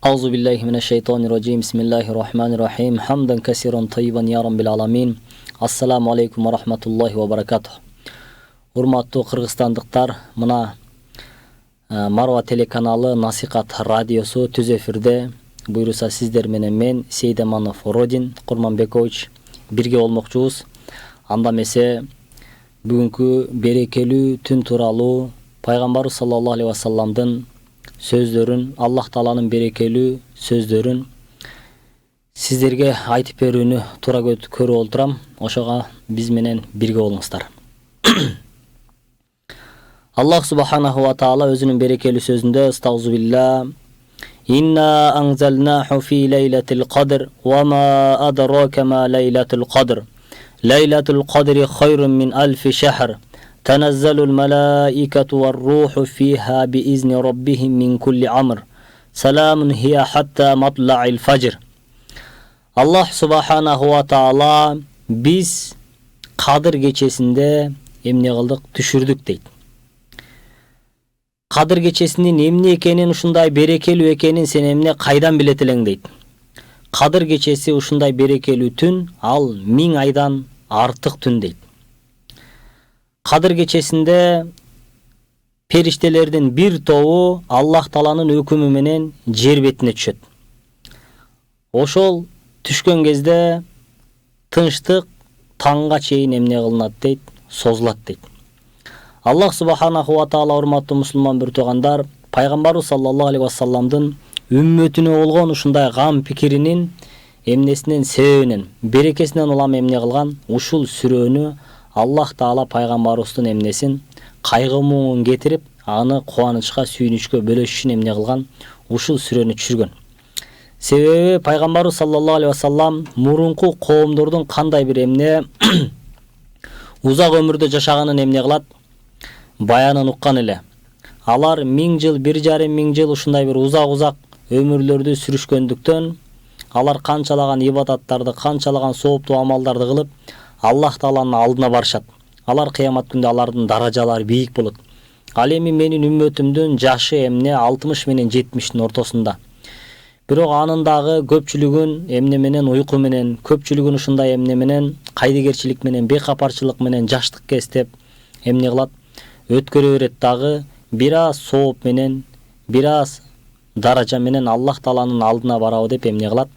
Auzu billahi mineşşeytanirracim. Bismillahirrahmanirrahim. Hamdan kesiran tayyiban ya rabbil alamin. Assalamu aleykum ve rahmetullahi ve berekatuh. Урматтуу кыргызстандыктар, мына Марва телеканалы Насихат радиосу түз эфирде. Буйруса сиздер менен мен Сейдаманов Родин Курманбекович бирге болмокчубуз. Анда эмесе бүгүнкү берекелүү түн тууралуу пайгамбар саллаллаху алейхи ва салламдын сөздөрүн, Аллах Тааланын берекелүү сөздөрүн сиздерге айтып берүүнү туура көрүп отурам. Ошого биз менен бирге болуңуздар. Аллах Субханаху ва Таала өзүнүн берекелүү сөзүндө Estağfirullah Inna anzalnahu fi leylatil qadr wa ma adraka ma leylatul qadr. Leylatul qadri khayrun min alfi shahr. Tenezzalul melaiketu ve ruhu fiha bi izni rabbihim min kulli amr. Selamun hiye hatta matla'il fajr. Allah Subhanahu wa Taala biz Kadir gecesinde emne kıldık, düşürdük deydi. Kadir gecesinin emne ekenin uşunday berekeli ekenin sen emne kaydan biletilen deydi. Kadir gecesi uşunday berekeli tün al 1000 aydan artık tün deydi. Kadir gecesinde periştelerden bir toğu Allah Taala'nın hükümü menen jer betine düşөт. Ошол түшкөн кезде тынчтык таңга чейин эмне кылынат дейт, созулат дейт. Аллах Субханаху ва Таала урматтуу мусулман бир туугандар, пайгамбарыбыз саллаллаху алейхи ва салламдын үммөтүнө болгон ушундай гам пикиринин эмнесинен себебинен, берекесинен улам эмне кылган, ушул сүрөнү Аллах Таала пайгамбарыбыздын эмнесин кайгы муңун кетирип, аны кубанычка, сүйүнүчкө бөлөшүшүн эмне кылган, ушул сүрөнү түшүргөн. Себеби пайгамбарыбыз саллаллаху алейхи ва саллам мурунку коомдордун кандай бир эмне узак өмүрдө жашаганын эмне кылат, баянын уккан эле. Алар 1000 жыл, 1,5 жыл ушундай бир узак өмүрлөрдү сүрүшкөндүктөн алар канчалаган ибадаттарды, канчалаган сооптуу амалдарды кылып Аллах Тааланын алдына барышат. Алар кыямат күндө алардын даражалары бийик болот. Ал эми менин үммөтүмдүн жашы эмне 60 менен 70-тин ортосунда. Бирок анын дагы көпчүлүгүн эмне менен, уйку менен, көпчүлүгүн ушундай эмне менен, кайдыгерчилик менен, бейкапарчылык менен, жаштык кестеп эмне кылат, өткөрө берет дагы бир аз сооп менен, бир аз даража менен Аллах Тааланын алдына барабы деп эмне кылат,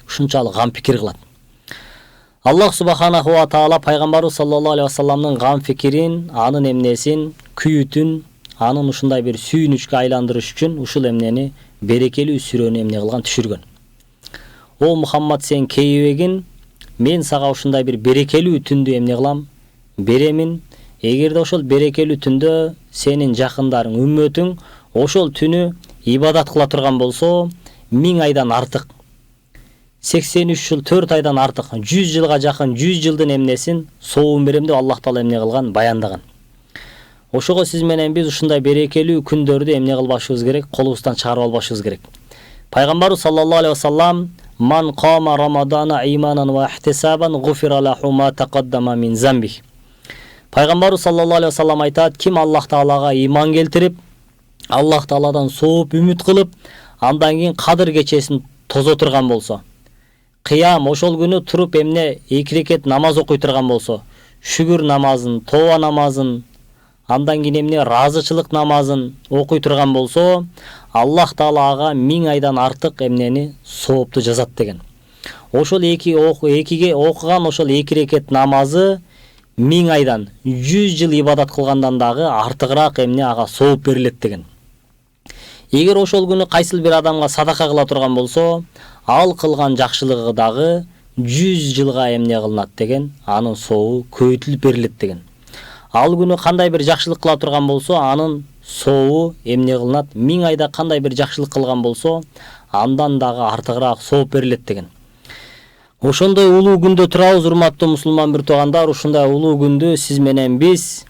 ушунчалык гам пикир кылат. Аллах Субханаху ва Таала пайгамбарыбыз саллаллаху алейхи ва салламдын гам фикирин, анын эмнесин, күйүтүн, анын ушундай бир сүйүнүчкө айландырыш үчүн ушул эмнени берекелүү сүрөнү эмне кылган, түшүргөн. О Мухаммад, сен кейбегин, мен сага ушундай бир берекелүү түндү эмне кылам, беремин. Эгерде ошол берекелүү түндө сенин жакындарың, үммөтүң ошол түнү ибадат кыла турган болсо, 1000 айдан артык, 83 жыл 4 айдан артык, 100 жылга жакын 100 жылдын эмнесин соовун берем деп Аллах Таала эмне кылган, баяндаган. Ошого сиз менен биз ушундай берекелүү күндөрдү эмне кылбашыбыз керек, колубуздан чыгарып албашыбыз керек. Пайгамбар саллаллаху алейхи ва саллам ман кама рамадана иманан ва ихтисабан гуфира лаху ма тaqaddama min zambi. Пайгамбар саллаллаху алейхи ва саллам айтат, ким Аллах Таалага иман келтирип, Аллах Тааладан сооп үмүт кылып, андан кийин Кадыр кечесин тозо турган болсо, кыям ошол күнү туруп эмне 2 рекет намаз окуй турган болсо, шүгүр намазын, тооба намазын, андан кийин эмне разычылык намазын окуй турган болсо, Аллах Таала ага 1000 айдан артык эмнени соопту жазат деген. Ошол экиге окуган ошол 2 рекет намазы 1000 айдан 100 жыл ибадат кылгандан дагы артыгыраак эмне ага сооп берилет деген. Эгер ошол күнү кайсыл бир адамга садака кыла турган болсо, ал кылган жакшылыгы дагы 100 жылга эмне кылынат деген, анын сообу көбөйтүлүп берилет деген. Ал күнү кандай бир жакшылык кыла турган болсо, анын сообу эмне кылынат, 1000 айда кандай бир жакшылык кылган болсо, андан дагы артыгыраак сооп берилет деген. Ошондой улуу күндө турабыз, урматтуу мусулман бир туугандар. Ушундай улуу күндү сиз менен биз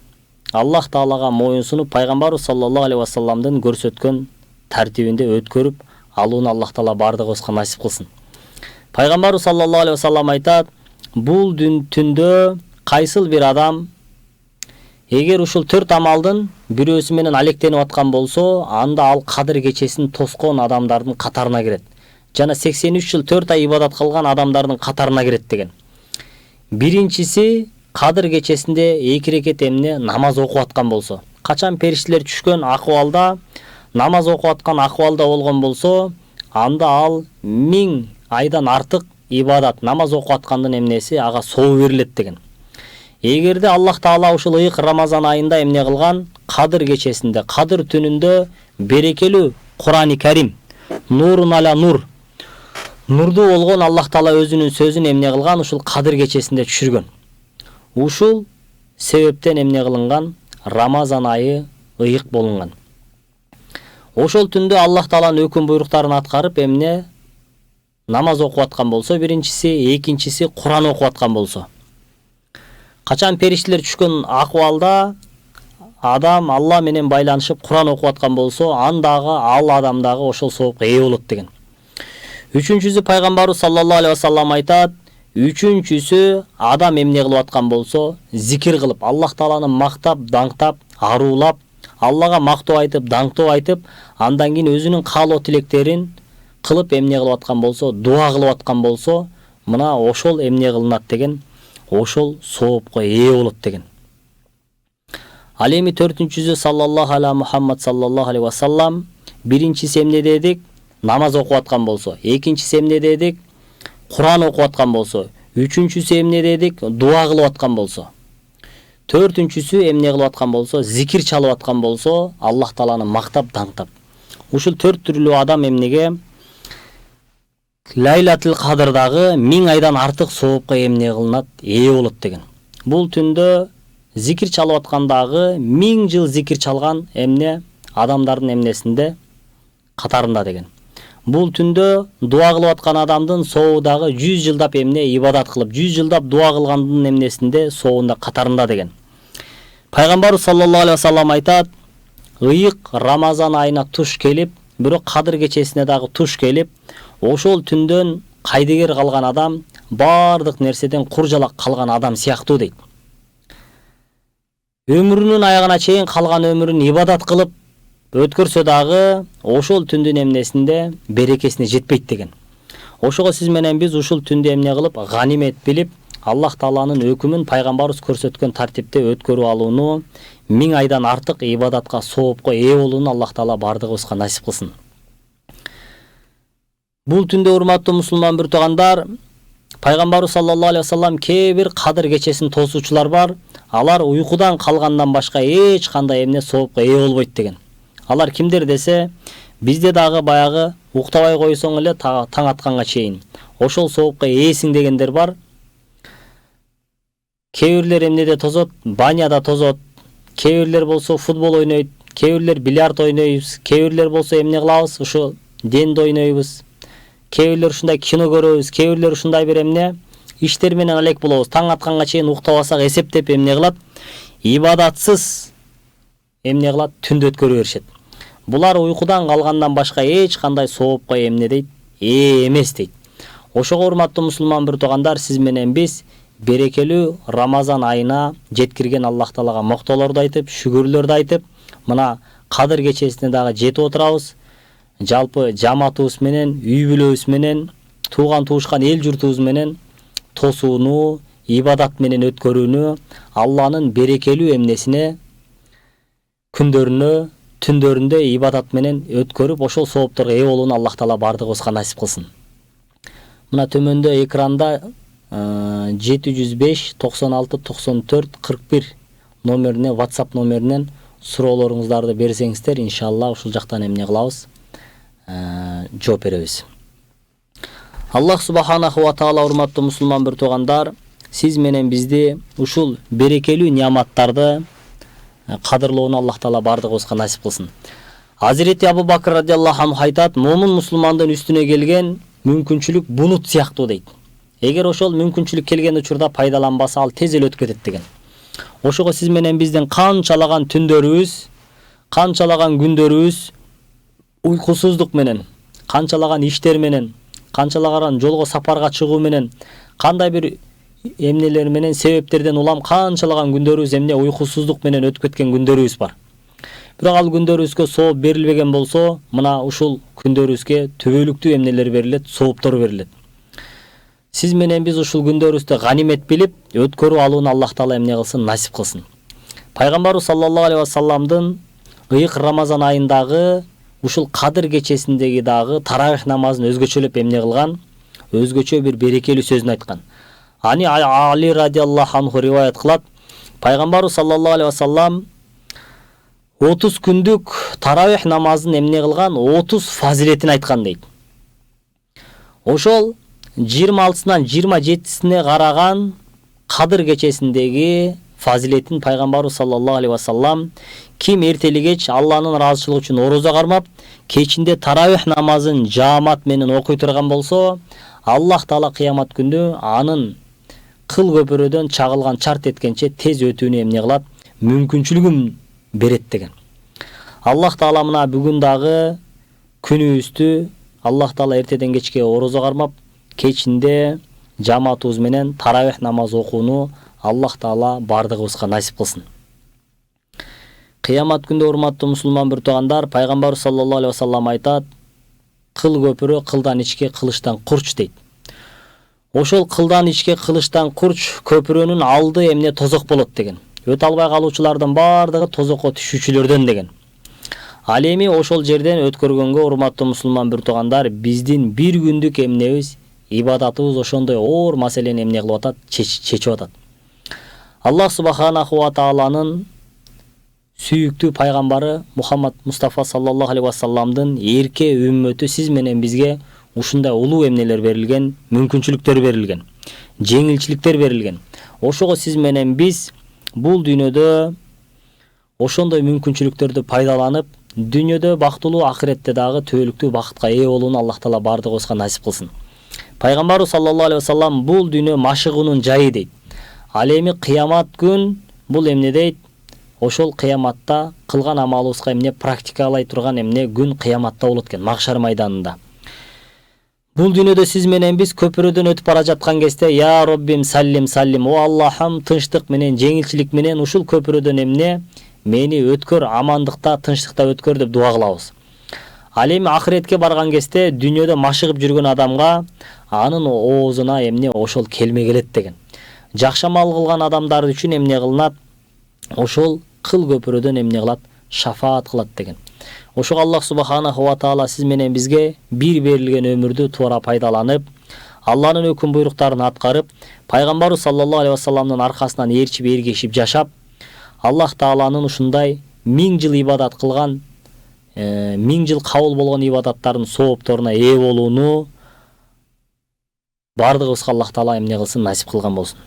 Аллах Таалага моюнсунуп, пайгамбарыбыз саллаллаху алейхи ва салламдын көрсөткөн тартибинде өткөрүп алууну Аллах Таала бардыгыбызга насип кылсын. Пайгамбарыбыз саллаллаху алейхи ва саллам айтат, бул түндө кайсыл бир адам Эгер ушул 4 амалдын бирөөсү менен алектенип аткан болсо, анда ал кадыр кечесин тоскон адамдардын катарына кирет. Жана 83 жыл 4 ай ибадат кылган адамдардын катарына кирет деген. Биринчиси кадыр кечесинде 2 рекет эмне намаз окуп аткан болсо. Качан периштелер түшкөн акыбалда, намаз окуп аткан акыбалда болгон болсо, анда ал 1000 айдан артык ибадат, намаз окуп аткандын эмнеси ага соо берилет деген. Эгерде Аллах Таала ушул ыйык Рамазан айында эмне кылган, кадыр кечесинде, кадыр түнүндө берекелүү Кур'ан-ы Карим, нурун аля нур, нурду болгон Аллах Таала өзүнүн сөзүн эмне кылган, ушул кадыр кечесинде түшүргөн. Ушул себептен эмне кылынган, Рамазан айы ыйык болунган. Ошол түндө Аллах Тааланын өкүм буйруктарын аткарып эмне намаз окуп аткан болсо, биринчиси, экинчиси Кур'ан окуп аткан болсо. Качан периштелер түшкөн акыбалда адам Алла менен байланышып Кур'ан окуп аткан болсо, андагы ал адамдагы ошол соопко ээ болот деген. Үчүнчүсү пайгамбарыбыз саллаллаху алейхи вассалам айтат, үчүнчүсү адам эмне кылып аткан болсо, зикир кылып, Аллах Тааланы мактап, даңктап, арулап, Аллага мактоо айтып, даңктоо айтып, андан кийин өзүнүн каалоо тилектерин кылып эмне кылып аткан болсо, дуа кылып аткан болсо, мына ошол эмне кылынат деген, ошол соопко ээ болот деген. Ал эми 4-чүсү саллаллаху аля Мухаммад саллаллаху алейхи вассалам, биринчиси эмне дедик? Намаз окуп аткан болсо, экинчиси эмне дедик? Кур'ан окуп аткан болсо, үчүнчүсү эмне дедик? Дуа кылып аткан болсо. Төртүнчүсү эмне кылып аткан болсо, зикир чалып аткан болсо, Аллах Тааланы мактап, даңктап. Ушул 4 түрлүү адам эмнеге Лайлатул Кадырдагы 1000 айдан артык соопко эмне кылынат, ээ болот деген. Бул түндө зикир чалып аткандагы 1000 жыл зикир чалган эмне адамдардын эмнесинде катарында деген. Бул түндө дуа кылып аткан адамдын соодагы 100 жылдап эмне ибадат кылып, 100 жылдап дуа кылгандын эмнесинде соонда катарында деген. Пайгамбар саллаллаху алейхи вассалам айтат, ыйык Рамазан айына туш келип, бирок кадыр кечесине дагы туш келип, ошол түндөн кайдыгер калган адам бардык нерседен куржалак калган адам сыяктуу дейт. Өмүрүнүн аягына чейин калган өмүрүн ибадат кылып өткөрсө дагы ошол түндүн эмнесинде берекесине жетпейт деген. Ошого сиз менен биз ушул түндү эмне кылып, ганимет билип, Аллах Тааланын өкүмүн пайгамбарыбыз көрсөткөн тартипте өткөрүп алууну, 1000 айдан артык ибадатка, соопко ээ болууну Аллах Таала бардыгыбызга насип кылсын. Бул түндө урматтуу мусулман бир туугандар, пайгамбарыбыз саллаллаху алейхи вассалам кээ бир кадыр кечесин тосуучулар бар, алар уйкудан калгандан башка эч кандай эмне соопко ээ болбойт деген. Алар кимдер десе, бизде дагы баягы уктабай койсоң эле таң атканга чейин ошол соопко ээсиң дегендер бар. Кээ бирлер эмнеде тозот, баняда тозот, кээ бирлер болсо футбол ойнойт, кээ бирлер бильярд ойнойбуз, кээ бирлер болсо эмне кылабыз, ушу денди ойнойбуз. Кээ бирлер ушундай кино көрөбүз, кээ бирлер ушундай бир эмне иштер менен алек болобуз. Таң атканга чейин уктабасак эсептеп эмне кылат? Ибадатсыз эмне кылат? Түндө өткөрүп беришет. Булар уйкудан калгандан башка эч кандай соопко эмне дейт? Ээ эмес дейт. Ошого урматтуу мусулман бир туугандар, сиз менен биз берекелүү Рамазан айына жеткирген Аллах Таалага моктолорду айтып, шүгүрлөрдү айтып, мына кадыр кечесине дагы жетип отурабыз. Жалпы жамаатыбыз менен, үй бүлөбүз менен, тууган туушкан эл журтубуз менен тосууну, ибадат менен өткөрүүнү, Алланын берекелүү эмнесине, күндөрүнө, түндөрүндө ибадат менен өткөрүп, ошол соопторго ээ болууну Аллах Таала бардыгыбызга насип кылсын. Мына төмөндө экранда 705 96 94 41 номерине, WhatsApp номеринен суроолоруңуздарды берсеңиздер, иншалла ушул жактан эмне кылабыз, жооп беребиз. Аллах субханаху ва таала, урматтуу мусулман бир туугандар, сиз менен бизди ушул берекелүү неаматтарды кадырлоону Аллах Таала бардыгыбызга насип кылсын. Азирети Абу Бакр радиаллаху анху айтат, момун мусулмандын үстүнө келген мүмкүнчүлүк бунут сыяктуу дейт. Эгер ошол мүмкүнчүлүк келген учурда пайдаланбаса, ал тез эле өтүп кетет деген. Ошого сиз менен биздин канчалаган түндөрүбүз, канчалаган күндөрүбүз уйкусуздук менен, канчалаган иштер менен, канчалаган жолго сапарга чыгуу менен, кандай бир эмнелер менен себептерден улам канчалаган күндөрүбүз эмне уйкусуздук менен өтүп кеткен күндөрүбүз бар. Бирок ал күндөрүбүзгө сооп берилбеген болсо, мына ушул күндөрүбүзгө түбөлүктүү эмнелер берилет, сооптор берилет. Сиз менен биз ушул күндөрүбүздү ганимет билип, өткөрүп алууну Аллах Таала эмне кылсын, насип кылсын. Пайгамбарыбыз саллаллаху алейхи вассаламдын ыйык Рамазан айындагы ушул Кадыр кечесиндеги дагы таравих намазын өзгөчөлөп эмне кылган, өзгөчө бир берекелүү сөзүн айткан. Ани Али радиаллаху анху риваят кылат. Пайгамбарыбыз саллаллаху алейхи вассалам 30 күндүк таравих намазын эмне кылган, 30 фазилетин айткан дейт. Ошол 26-сынан 27-сине караган Кадыр кечесиндеги фазилетин Пайгамбарыбыз саллаллаху алейхи вассалам ким эртелигеч Алланын ыраазычылыгы үчүн орозо кармап, кечинде таравих намазын жаамат менен окуй турган болсо, Аллах Таала кыямат күндө анын кыл көпүрөдөн чагылган чарт эткенче тез өтүүнү эмне кылат, мүмкүнчүлүгүн берет деген. Аллах Таала мына бүгүн дагы күнүбүздү Аллах Таала эртеден кечке орозо кармап, кечинде жамаатыбыз менен таравих намаз окууну Аллах Таала бардыгыбызга насип кылсын. Кыямат күндө урматтуу мусулман бир туугандар, Пайгамбар саллаллаху алейхи вассалам айтат: кыл көпүрө кылдан ичке, кылычтан курч дейт. Ошол кылдан ичке, кылычтан курч көпүрөнүн алды эмне тозок болот деген. Өтө албай калуучулардын бардыгы тозокко түшүүчүлөрдөн деген. Ал эми ошол жерден өткөргөнгө урматтуу мусулман бир туугандар, биздин бир күндүк эмнебиз, ибадатыбыз ошондой оор маселени эмне кылып атат, чечип атат. Аллах субханаху ва тааланын сүйүктүү пайгамбары Мухаммад Мустафа саллаллаху алейхи вассаламдын эрке үммөтү сиз менен бизге ушундай улуу эмнелер берилген, мүмкүнчүлүктөр берилген, жеңилчиликтер берилген. Ошого сиз менен биз бул дүйнөдө ошондой мүмкүнчүлүктөрдү пайдаланып, дүйнөдө бактылуу, ахиретте дагы түбөлүктүү бакытка ээ болууну Аллах Таала бардыгыбызга насип кылсын. Пайгамбар саллаллаху алейхи вассалам бул дүйнө машыгуунун жайы дейт. Ал эми кыямат күн бул эмне дейт? Ошол кыяматта кылган амалыбызга эмне практикалай турган эмне күн кыяматта болот экен, Махшар майданында. Бул дүйнөдө сиз менен биз көпүрөдөн өтүп бара жаткан кезде, я Роббим саллим саллим, о Аллахым, тынчтык менен, жеңилчилик менен ушул көпүрөдөн эмне мени өткөр, амандыкта, тынчтыкта өткөр деп дуа кылабыз. Ал эми ахиретке барган кезде дүйнөдө машыгып жүргөн адамга анын оозуна эмне ошол келме келет деген. Жакшы амал кылган адамдар үчүн эмне кылынат? Ошол кыл көпүрөдөн эмне кылат? Шафаат кылат деген. Ошого Аллах субханаху ва таала сиз менен бизге бир берилген өмүрдү туура пайдаланып, Алланын өкүм буйруктарын аткарып, Пайгамбар саллаллаху алейхи вассаламдын аркасынан ээрчип, эргешип жашап, Аллах Тааланын ушундай 1000 жыл ибадат кылган, 1000 жыл кабыл болгон ибадаттардын соопторуна ээ болууну бардыгыбызга Аллах Таала эмне кылсын, насип кылган болсун.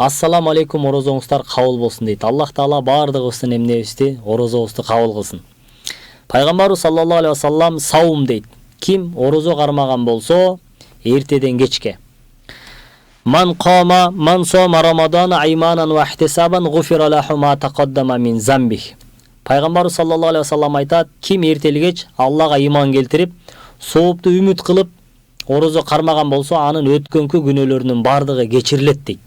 Ассаламу алейкум, орозоңуздар кабыл болсун дейт. Аллах Таала бардыгыбыздын эмнебизди, орозобузду кабыл кылсын. Пайгамбар саллаллаху алейхи вассалам саум дейт. Ким орозо кармаган болсо, эртеден кечке. Ман сома рамадана айманан ва ихтисабан гуфира лаху ма тақаддама мин замбих. Пайгамбар саллаллаху алейхи вассалам айтат: ким эртелигеч Аллага иман келтирип, соопту үмүт кылып орозо кармаган болсо, анын өткөнкү күнөөлөрүнүн бардыгы кечирилет дейт.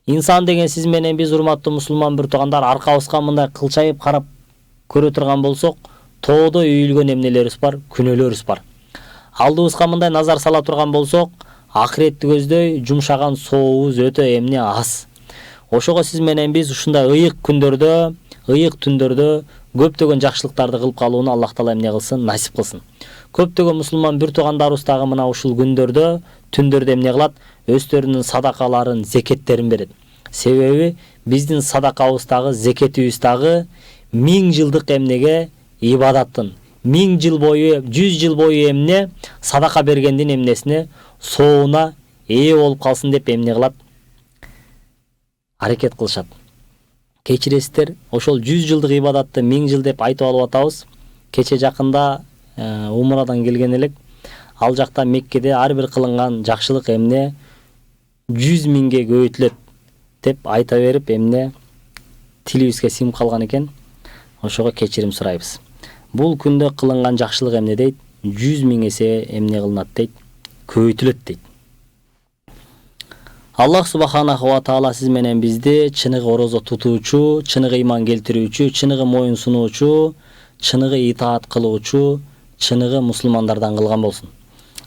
Инсан деген сиз менен биз, урматтуу мусулман бир туугандар, аркабызга мындай кылчайып карап көрө турган болсок, тоодо үйүлгөн эмнелерибиз бар, күнөөлөрүбүз бар. Алдыбызга мындай назар сала турган болсок, ахиретти көздөй жумшаган сообуз өтө эмне аз. Ошого сиз менен биз ушундай ыйык күндөрдө, ыйык түндөрдө көптөгөн жакшылыктарды кылып калууну Аллах Таала эмне кылсын, насип кылсын. Көптөгөн мусулман бир туугандарыбыз дагы мына ушул күндөрдө, түндөрдө эмне кылат? Өздөрүнүн садакаларын, зекеттерин берет. Себеби биздин садакабыз дагы, зекетибиз дагы 1000 жылдык эмнеге, ибадаттын 1000 жыл бою, 100 жыл бою эмне садака бергендин эмнесине, соуна ээ болуп калсын деп эмне кылат? Аракет кылышат. Кечиресиздер, ошол 100 жылдык ибадатты 1000 жыл деп айтып алып атабыз. Кече жакында умрадан келген элек. Ал жакта Меккеде ар бир кылынган жакшылык эмне 100 миңге көбөйтүлөт деп айта берип, эмне тилибизге сиңип калган экен. Ошого кечирим сурайбыз. Бул күндө кылынган жакшылык эмне дейт? 100 миң эсе эмне кылынат дейт? Көбөйтүлөт дейт. Аллах субханаху ва таала сиз менен бизди чыныгы орозо тутуучу, чыныгы ыйман келтирүүчү, чыныгы моюн сунуучу, чыныгы итаат кылуучу, чыныгы мусулмандардан кылган болсун.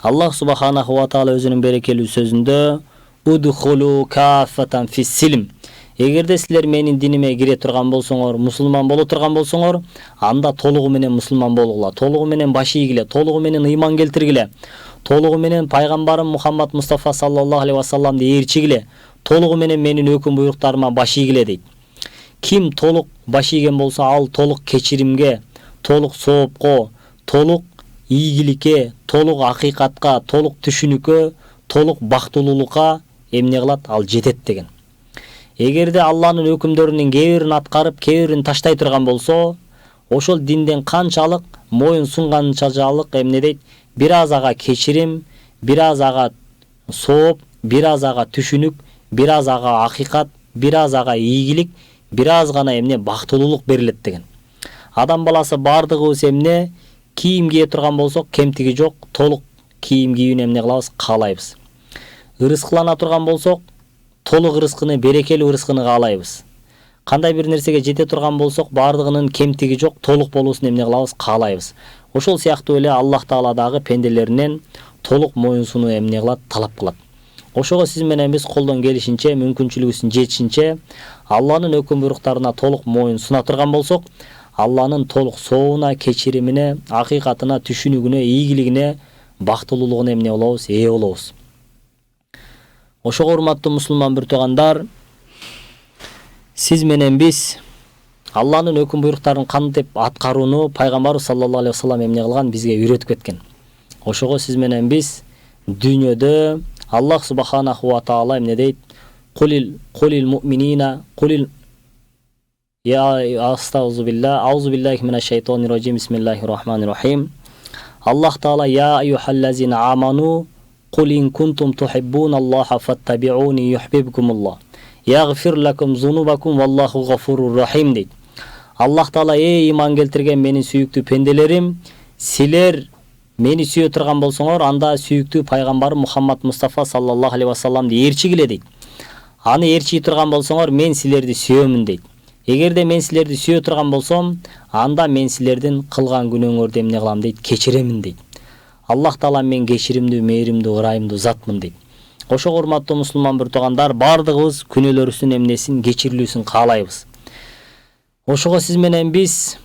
Аллах субханаху ва таала өзүнүн берекелүү сөзүндө удхулу кафатан фис-силм. Эгерде силер менин диниме кире турган болсоңор, мусулман боло турган болсоңор, анда толугу менен мусулман болгула, толугу менен баш ийгиле, толугу менен ыйман келтиргиле, толугу менен пайгамбарым Мухаммад Мустафа саллаллаху алейхи ва салламды ээрчигиле, толугу менен менин өкүм буйруктарыма баш ийгиле дейт. Ким толук баш ийген болсо, ал толук кечиримге, толук соопко, толук ийгиликке, толук акыйкатка, толук түшүнүккө, толук бактылуулукка эмне кылат? Ал жетет деген. Эгерде Алланын өкүмдөрүнүн кээ бирин аткарып, кээ бирин таштай турган болсо, ошол динден канчалык моюн сунганчалык эмне дейт? Бир аз ага кечирим, бир аз ага сооп, бир аз ага түшүнүк, бир аз ага акыйкат, бир аз ага ийгилик, бир аз гана эмне бактылуулук берилет деген. Адам баласы бардыгыбыз эмне кийим кие турган болсок, кемтиги жок, толук кийим кийүүнү эмне кылабыз? Каалайбыз. Ырыскылана турган болсок, толук ырыскыны, берекелүү ырыскыны каалайбыз. Кандай бир нерсеге жете турган болсок, бардыгынын кемтиги жок, толук болуусун эмне кылабыз? Каалайбыз. Ошол сыяктуу эле Аллах Таала дагы пенделеринен толук моюнсунуу эмне кылат? Талап кылат. Ошого сиз менен биз колдон келишинче, мүмкүнчүлүгүбүздүн жетишинче Алланын өкүм буйруктарына толук моюн суна турган болсок, Алланын толук сообуна, кечиримине, акыйкатына, түшүнүгүнө, ийгилигине, бактылуулугуна эмне болобуз? Ээ болобуз. Ошого урматтуу мусулман бир туугандар, сиз менен биз Алланын өкүм буйруктарын кантип аткарууну пайгамбарыбыз саллаллаху алейхи ва саллам эмне кылган? Бизге үйрөтүп кеткен. Ошого сиз менен биз дүйнөдө Аллах субханаху ва таала эмне дейт? Кулил муъминина, аузу биллахи минаш шайтанир раджим, бисмиллахир рахманир рахим. Аллах Таала я айюхаллазина аману кул ин кунтум тухиббуна Аллаха фаттабиуни юхбибкумуллах ягфир лакум зунубакум валлаху гафурур рахим дейт. Аллах Таала ыйман келтирген менин сүйүктүү пенделерим, силер мени сүйө турган болсоңор, анда сүйүктүү пайгамбарым Мухаммад Мустафа саллаллаху алейхи ва салламды ээрчигиле дейт. Аны ээрчий турган болсоңор, мен силерди сүйөмүн дейт. Эгерде мен силерди сүйө турган болсом, анда мен силердин кылган күнөөңөрдү эмне кылам дейт? Кечиремин дейт. Аллах Таала мен кечиримдүү, мээримдүү, ырайымдуу затмын дейт. Ошого урматтуу мусулман бир туугандар, бардыгыбыз күнөөлөрүбүздүн эмнесин, кечирилүүсүн каалайбыз. Ошого сиз менен биз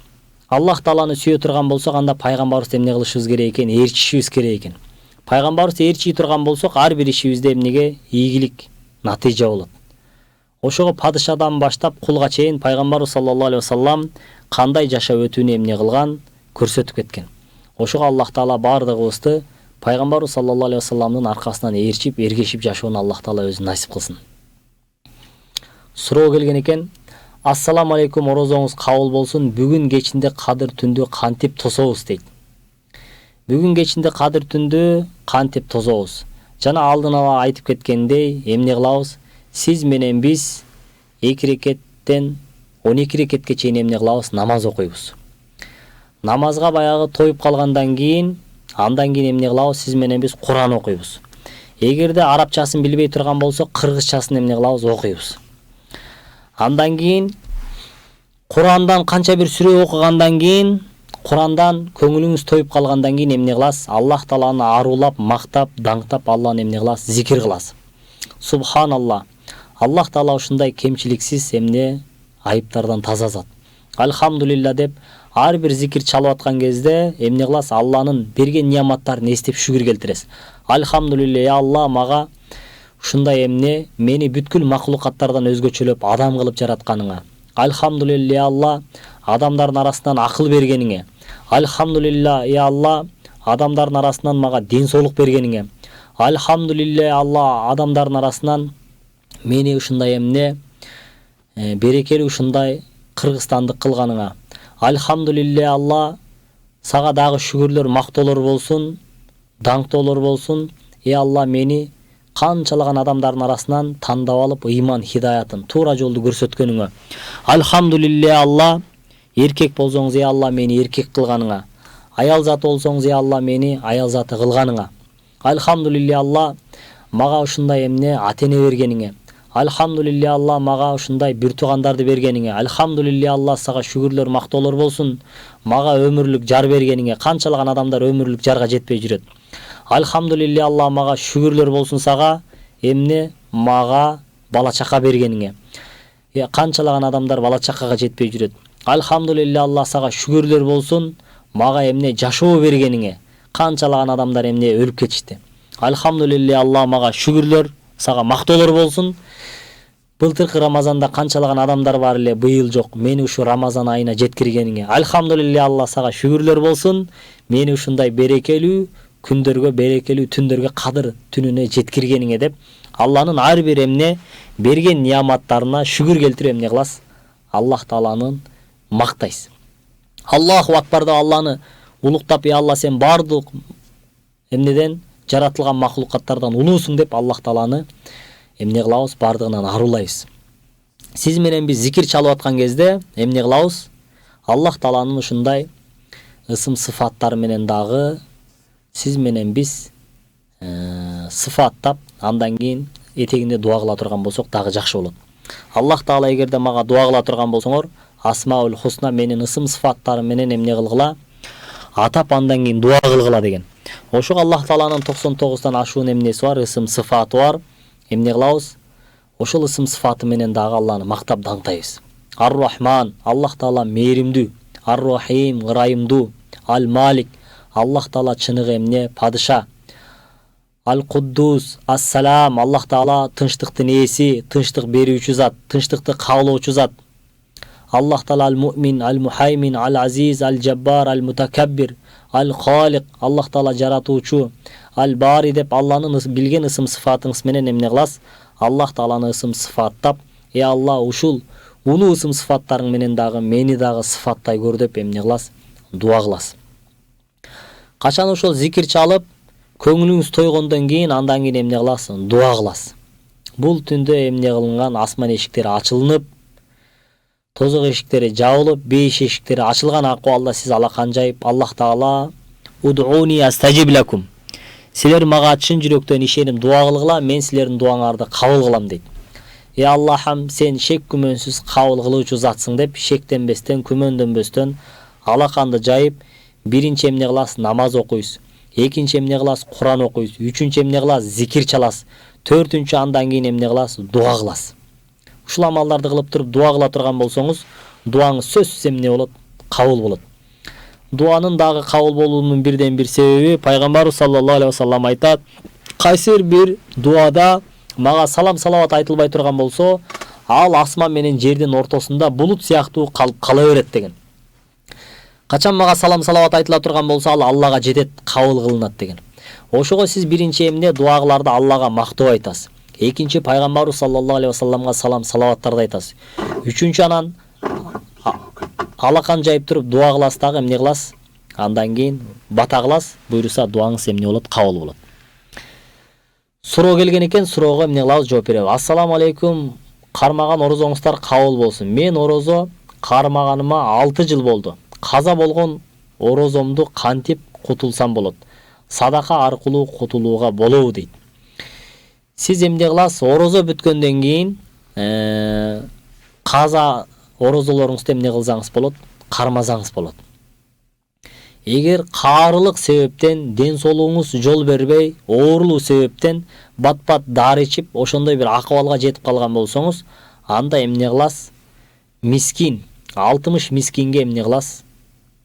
Аллах Тааланы сүйө турган болсок, анда пайгамбарыбызды эмне кылышыбыз керек экен? Ээрчишибиз керек экен. Пайгамбарыбызды ээрчий турган болсок, ар бир ишибизде эмнеге? Ийгилик, натыйжа болот. Ошого падышадан баштап кулга чейин пайгамбарыбыз саллаллаху алейхи ва саллам кандай жашап өтүүнү эмне кылган? Көрсөтүп кеткен. Ошого Аллах Таала бардыгыбызды пайгамбарыбыз саллаллаху алейхи ва салламдын аркасынан ээрчип, эргешип жашоону Аллах Таала өзү насип кылсын. Суроо келген экен. Ассаламу алейкум, орозоңуз кабыл болсун. Бүгүн кечинде кадыр түндү кантип тособуз дейт. Бүгүн кечинде кадыр түндү кантип тособуз? Жана алдын ала айтып кеткендей, эмне кылабыз? Сиз менен биз 2 рекеттен 12 рекетке чейин эмне кылабыз? Намаз окуйбуз. Намазга баягы тоюп калгандан кийин, андан кийин эмне кылабыз? Сиз менен биз Куран окуйбуз. Эгерде арабчасын билбей турган болсок, кыргызчасын эмне кылабыз? Окуйбуз. Андан кийин Курандан канча бир сүрө окугандан кийин, Курандан көңүлүңүз тоюп калгандан кийин эмне кыласыз? Аллах Тааланы арулап, мактап, даңктап, Алланы эмне кыласыз? Зикир кыласыз. Субханаллах. Аллах Таала ушундай кемчиликсиз эмне айыптардан таза зат. Альхамдулилла деп ар бир зикир чалып аткан кезде эмне кыласыз? Алланын берген неаматтарын эстеп шүгүр келтиресиз. Альхамдулилла, я Алла мага ушундай эмне мени бүткүл макулукаттардан өзгөчөлөп адам кылып жаратканыңа. Альхамдулилла, я Алла, адамдардын арасынан акыл бергениңе. Альхамдулилла, я Алла, адамдардын арасынан мага ден соолук бергениңе. Альхамдулилла, я Алла, адамдардын арасынан мени ушундай эмне берекелүү ушундай кыргызстандык кылганыңа. Альхамдулилла, я Алла, сага дагы шүгүрлөр, мактоолор болсун, даңктоолор болсун. Я Алла, мени канчалаган адамдардын арасынан тандап алып, ыйман хидаятын, туура жолду көрсөткөнүңө. Альхамдулилла, я Алла, эркек болсоңуз, я Алла, мени эркек кылганыңа. Аял заты болсоңуз, я Алла, мени аял заты кылганыңа. Альхамдулилла, я Алла, мага ушундай эмне ата эне бергениңе, альхамдулилля Алла мага ушундай бир туугандарды бергениңе, альхамдулилля Алла сага шүгүрлөр мактоолор болсун, мага өмүрлүк жар бергениңе. Канчалаган адамдар өмүрлүк жарга жетпей жүрөт. Альхамдулилля Алла мага шүгүрлөр болсун сага эмне мага бала чака бергениңе. Канчалаган адамдар бала чакага жетпей жүрөт. Альхамдулилля Алла сага шүгүрлөр болсун, мага эмне жашоо бергениңе. Канчалаган адамдар эмне өлүп кетишти. Альхамдулилля Алла мага шүгүрлөр, сага мактоолор болсун. Былтыркы Рамазанда канчалаган адамдар бар эле, быйыл жок. Мени ушу Рамазан айына жеткиргениңе. Альхамдулилля Алла сага шүгүрлөр болсун. Мени ушундай берекелүү күндөргө, берекелүү түндөргө, кадыр түнүнө жеткиргениңе деп Алланын ар бир эмне берген нияматтарына шүгүр келтирип эмне кыласыз? Аллах Тааланын мактайсыз. Аллаху акбарда Алланы улуктап, Алла сен бардык эмнеден жаратылган макулукаттардан улуусуң деп Аллах Тааланы эмне кылабыз? Бардыгынан арулайбыз. Сиз менен биз зикир чалып аткан кезде эмне кылабыз? Аллах Тааланын ушундай ысым сыфаттары менен дагы сиз менен биз сыфаттап, андан кийин этегинде дуа кыла турган болсок дагы жакшы болот. Аллах Таала эгерде мага дуа кыла турган болсоңор, Асмаул Хусна менин ысым сыфаттарым менен эмне кылгыла? Атап андан кийин дуа кылгыла деген. Ошого Аллах Тааланын 99тан ашуун эмнеси бар, ысым сыфаты бар. Эмне кылабыз? Ошол ысым сыфаты менен дагы Алланы мактап даңтайбыз. Ар-Рахман, Аллах Таала мээримдүү. Ар-Рахим, ырайымдуу. Ал-Малик, Аллах Таала чыныгы эмне? Падыша. Ал-Куддус, Ас-Салам, Аллах Таала тынчтыктын ээси, тынчтык берүүчү зат, тынчтыкты каалоочу зат. Аллах Таала Ал-Муъмин, Ал-Мухаймин, Ал-Азиз, Ал-Жаббар, Ал-Мутакаббир, Ал-Халик, Аллах Таала жаратуучу, Ал-Бари деп Алланын билген ысым сыфатыңыз менен эмне кыласыз? Аллах Тааланы ысым сыфаттап, Алла ушул улуу ысым сыфаттарың менен дагы мени дагы сыфаттай көр деп эмне кыласыз? Дуа кыласыз. Качан ошол зикир чалып, көңүлүңүз тойгондон кийин андан кийин эмне кыласыз? Дуа кыласыз. Бул түндө эмне кылынган? Асман эшиктери ачылынып, тозок эшиктери жабылып, бейиш эшиктери ачылган акыбалда сиз алакан жайып, Аллах Таала удууни астажиб лакум. Силер мага чын жүрөктөн ишенип дуа кылгыла, мен силердин дуаңарды кабыл кылам дейт. Аллахым, сен шек күмөнсүз кабыл кылуучу затсың деп шектенбестен, күмөндөнбөстөн алаканды жайып, биринчи эмне кыласыз? Намаз окуйсуз. Экинчи эмне кыласыз? Куран окуйсуз. Үчүнчү эмне кыласыз? Зикир чаласыз. Төртүнчү андан кийин эмне кыласыз? Дуа кыласыз. Ушул амалдарды кылып туруп дуа кыла турган болсоңуз, дуаңыз сөзсүз эмне болот? Кабыл болот. Дуанын дагы кабыл болуунун бирден бир себеби пайгамбарыбыз саллаллаху алейхи вассалам айтат: кайсы бир дуада мага салам салават айтылбай турган болсо, ал асман менен жердин ортосунда булут сыяктуу калып кала берет деген. Качан мага салам салават айтыла турган болсо, ал Аллага жетет, кабыл кылынат деген. Ошого сиз биринчи эмне дуагларды Аллага мактоо айтасыз. Экинчи пайгамбарыбыз саллаллаху алейхи вассаламга салам салаваттарды айтасыз. Үчүнчү анан алакан жайып туруп дуа кыласыз дагы эмне кыласыз? Андан кийин бата кыласыз, буйруса дуаңыз эмне болот? Кабыл болот. Суроо келген экен, суроого эмне кылабыз? Жооп беребиз. Ассаламу алейкум, кармаган орозоңуздар кабыл болсун. Мен орозо кармаганыма 6 жыл болду. Каза болгон орозомду кантип кутулсам болот? Садака аркылуу кутулууга болобу дейт. Сиз эмне кыласыз? Орозо бүткөндөн кийин каза орозолоруңузду эмне кылсаңыз болот? Кармасаңыз болот. Эгер каарылык себептен ден соолугуңуз жол бербей, оорулуу себептен бат-бат дары ичип, ошондой бир акыбалга жетип калган болсоңуз, анда эмне кыласыз? Мискин, 60 мискинге эмне кыласыз?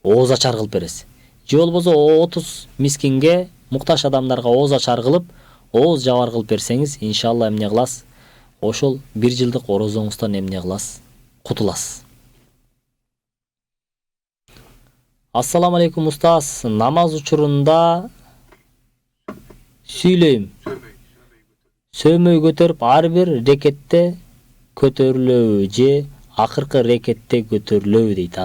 Ооз ачар кылып бересиз. Же болбосо 30 мискинге, муктаж адамдарга ооз ачар кылып, ооз жабар кылып берсеңиз, иншалла эмне кыласыз? Ошол 1 жылдык орозоңуздан эмне кыласыз? Кутуласыз. Ассаламу алейкум устаз, намаз учурунда сүйлөйм. Сөмөй көтөрүп ар бир рекетте көтөрүлөбү же акыркы рекетте көтөрүлөбү дейт.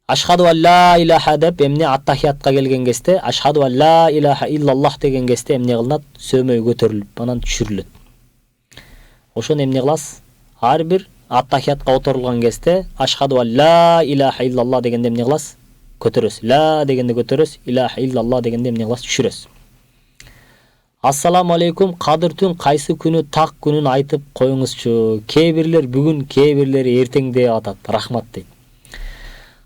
Ашхаду алла илаха деп эмне аттахиятка келген кезде, ашхаду алла илаха иллаллах деген кезде эмне кылынат? Сөмөй көтөрүлүп, анан түшүрүлөт. Ошону эмне кыласыз? Ар бир аттахиятка отурулган кезде ашхаду алла илаха иллаллах дегенде эмне кыласыз? Көтөрөсүз. Ла дегенде көтөрөсүз, илаха иллаллах дегенде эмне кыласыз? Түшүрөсүз. Ассаламу алейкум, Кадыр түн кайсы күнү так күнүн айтып коюңузчу. Кээ бирлер бүгүн, кээ бирлери эртең деп атат. Рахмат дейт.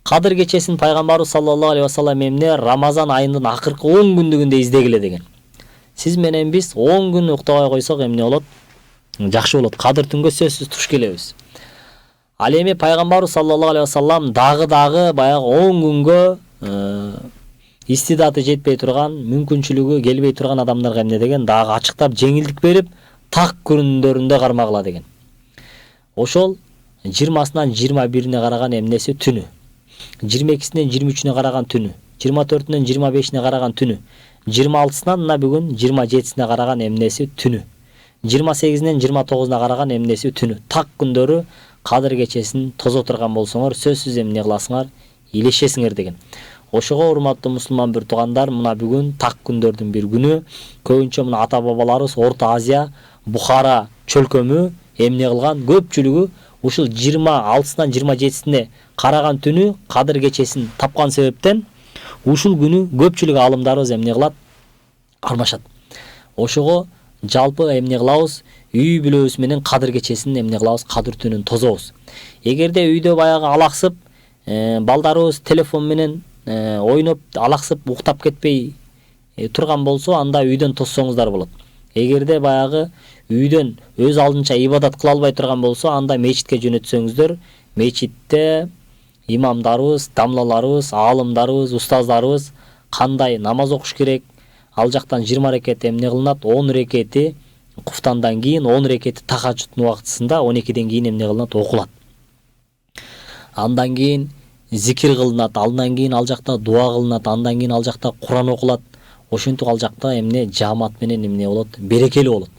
Кадыр кечесин пайгамбарыбыз саллаллаху алейхи вассалам эмне Рамазан айынын акыркы 10 күндүгүндө издегиле деген. Сиз менен биз 10 күн уктабай койсок эмне болот? Жакшы болот. Кадыр түнгө сөзсүз туш келебиз. Ал эми пайгамбарыбыз саллаллаху алейхи вассалам дагы баягы 10 күнгө истидаты жетпей турган, мүмкүнчүлүгү келбей турган адамдарга эмне деген, дагы ачыктап жеңилдик берип, так күндөрүндө кармагыла деген. Ошол 20-сынан 21-ине караган эмнеси түнү. 22-синен 23-үнө караган түнү. 24-үнөн 25-ине караган түнү. 26-сынан мына бүгүн 27-сине караган эмнеси түнү. 28-нен 29-уна караган эмнеси түнү. Так күндөрү Кадыр кечесин тозо турган болсоңор, сөзсүз эмне кыласыңар? Илешесиңер деген. Ошого урматтуу мусулман бир туугандар, мына бүгүн так күндөрдүн бир күнү. Көбүнчө мына ата-бабаларыбыз Орто Азия, Бухара чөлкөмү эмне кылган? Көпчүлүгү ушул 26-сынан 27-сине караган түнү Кадыр кечесин тапкан себептен ушул күнү көпчүлүк алымдарыбыз эмне кылат? Кармашат. Ошого жалпы эмне кылабыз? Үй бүлөбүз менен Кадыр кечесин эмне кылабыз? Кадыр түнүн тозобуз. Эгерде үйдө баягы алаксып, балдарыбыз телефон менен ойноп алаксып уктап кетпей турган болсо, анда үйдөн тоссоңуздар болот. Эгерде баягы үйдөн өз алдынча ибадат кыла албай турган болсо, анда мечитке жөнөтсөңүздөр. Мечитте имамдарыбыз, дамлаларыбыз, аалымдарыбыз, устаздарыбыз кандай намаз окуш керек? Ал жактан 20 рекет эмне кылынат? 10 рекети куфтандан кийин, 10 рекети тахажжуттун убактысында 12ден кийин эмне кылынат? Окулат. Андан кийин зикир кылынат, андан кийин ал жакта дуа кылынат, андан кийин ал жакта Куран окулат. Ошентип ал жакта эмне жаамат менен эмне болот? Берекелүү болот.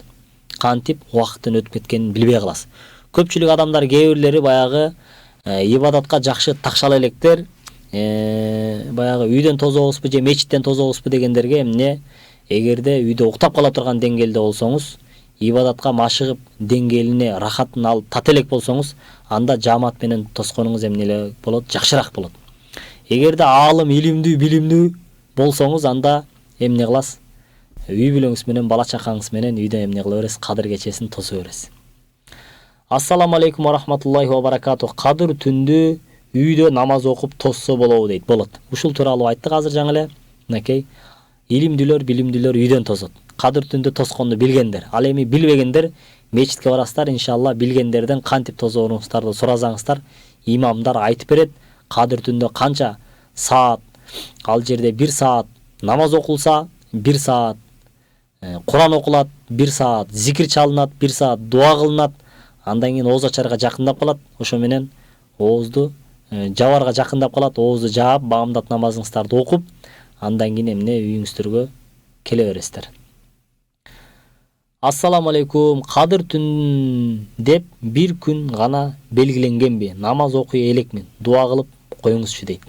Кантип убакыттын өтүп кеткенин билбей каласыз. Көпчүлүк адамдар, кээ бирлери баягы ибадатка жакшы такшала электер, баягы үйдөн тозобузбу же мечиттен тозобузбу дегендерге эмне, эгерде үйдө уктап кала турган деңгээлде болсоңуз, ибадатка машыгып деңгээлине рахатын алып тат элек болсоңуз, анда жаамат менен тосконуңуз эмнеле болот? Жакшыраак болот. Эгерде аалым, илимдүү, билимдүү болсоңуз, анда эмне кыласыз? Үй бүлөңүз менен, бала чакаңыз менен үйдө эмне кыла бересиз? Кадыр кечесин тосо бересиз. Ассаламу алейкум ва рахматуллахи ва баракатух. Кадыр түндү үйдө намаз окуп тоссо болобу дейт. Болот. Ушул тууралуу айттык азыр жаңы эле. Мынакей, илимдүүлөр, билимдүүлөр үйдөн тосот. Кадыр түндү тосконду билгендер. Ал эми билбегендер мечитке барасыздар, иншалла билгендерден кантип тозооруңуздарды суразаңыздар. Имамдар айтып берет. Кадыр түндө канча саат, ал жерде 1 саат намаз окулса, 1 саат Куран окулат, 1 саат зикир чалынат, 1 саат дуа кылынат. Андан кийин ооз ачарга жакындап калат. Ошо менен оозду жабарга жакындап калат. Оозду жаап, баамдат намазыңыздарды окуп, андан кийин эмне үйүңүздөргө келе бересиздер. Ассаламу алейкум. Кадыр түн деп бир күн гана белгиленгенби? Намаз окуй элекмин. Дуа кылып коюңузчу дейт.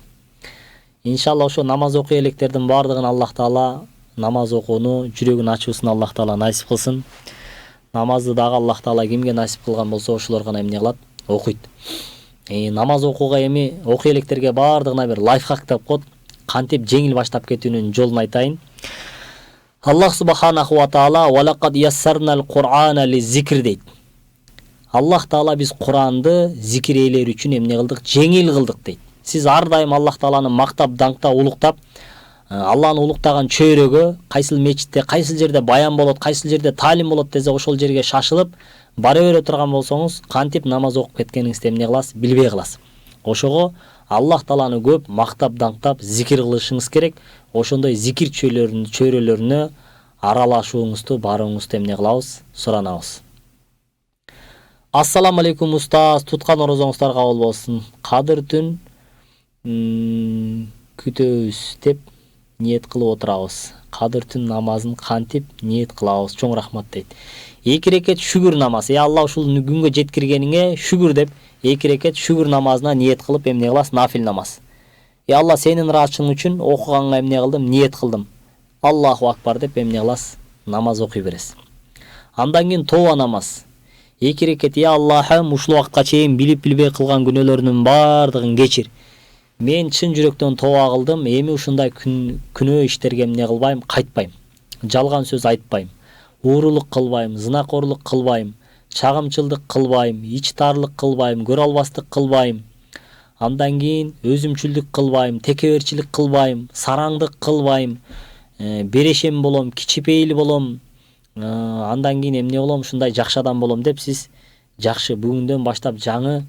Иншалла ошо намаз окуй электердин бардыгын Аллах Таала намаз окууну жүрөгүн ачуусун Аллах Таала насип кылсын. Намазды дагы Аллах Таала кимге насип кылган болсо, ошолор гана эмне кылат? Окуйт. Намаз окууга эми окуй электерге бардыгына бир лайфхак деп коет. Кантип жеңил баштап кетүүнүн жолун айтайын. Аллах субханаху ва таала «Валакад яссарнал Кур'ана лиззикр» дейт. Аллах Таала биз Куранды зикир ээлер үчүн эмне кылдык? Жеңил кылдык дейт. Сиз ар дайым Аллах Тааланы мактап, даңктап, улуктап, Алланы улуктаган чөйрөгө, кайсыл мечитте, кайсыл жерде баян болот, кайсыл жерде таалим болот десе, ошол жерге шашылып бара бере турган болсоңуз, кантип намаз окуп кеткениңизди эмне кыласыз? Билбей каласыз. Ошого Аллах Тааланы көп мактап, даңктап, зикир кылышыңыз керек. Ошондой зикир чөйрөлөрүнө аралашууңузду, барууңузду эмне кылабыз? Суранабыз. Ассаламу алейкум устаз, туткан орозоңуздар кабыл болсун. Кадыр түн күтөбүз деп ниет кылып отурабыз. Кадыр түн намазын кантип ниет кылабыз? Чоң рахмат дейт. 2 рекет шүгүр намазы. Алла ушул күнгө жеткиргениңе шүгүр деп 2 рекет шүгүр намазына ниет кылып эмне кыласыз? Нафил намаз. Алла сенин ыраатчылыгың үчүн окуганга эмне кылдым? Ниет кылдым. Аллаху акбар деп эмне кыласыз? Намаз окуй бересиз. Андан кийин тоба намаз. 2 рекет Аллахым ушул убакка чейин билип билбей кылган күнөөлөрүмдүн бардыгын кечир. Мен чын жүрөктөн тоба кылдым. Эми ушундай күнөө иштерге эмне кылбайм? Кайтпайм. жалган сөз айтпайм, уурулук кылбайм, зынакорлук кылбайм, чагымчылдык кылбайм, ичтаарлык кылбайм, көрө албастык кылбайм. Андан кийин өзүмчүлдүк кылбайм, текеберчилик кылбайм, сараңдык кылбайм, берешем болом, кичипейил болом. Андан кийин эмне болом, ушундай жакшы адам болом деп сиз жакшы бүгүндөн баштап жаңы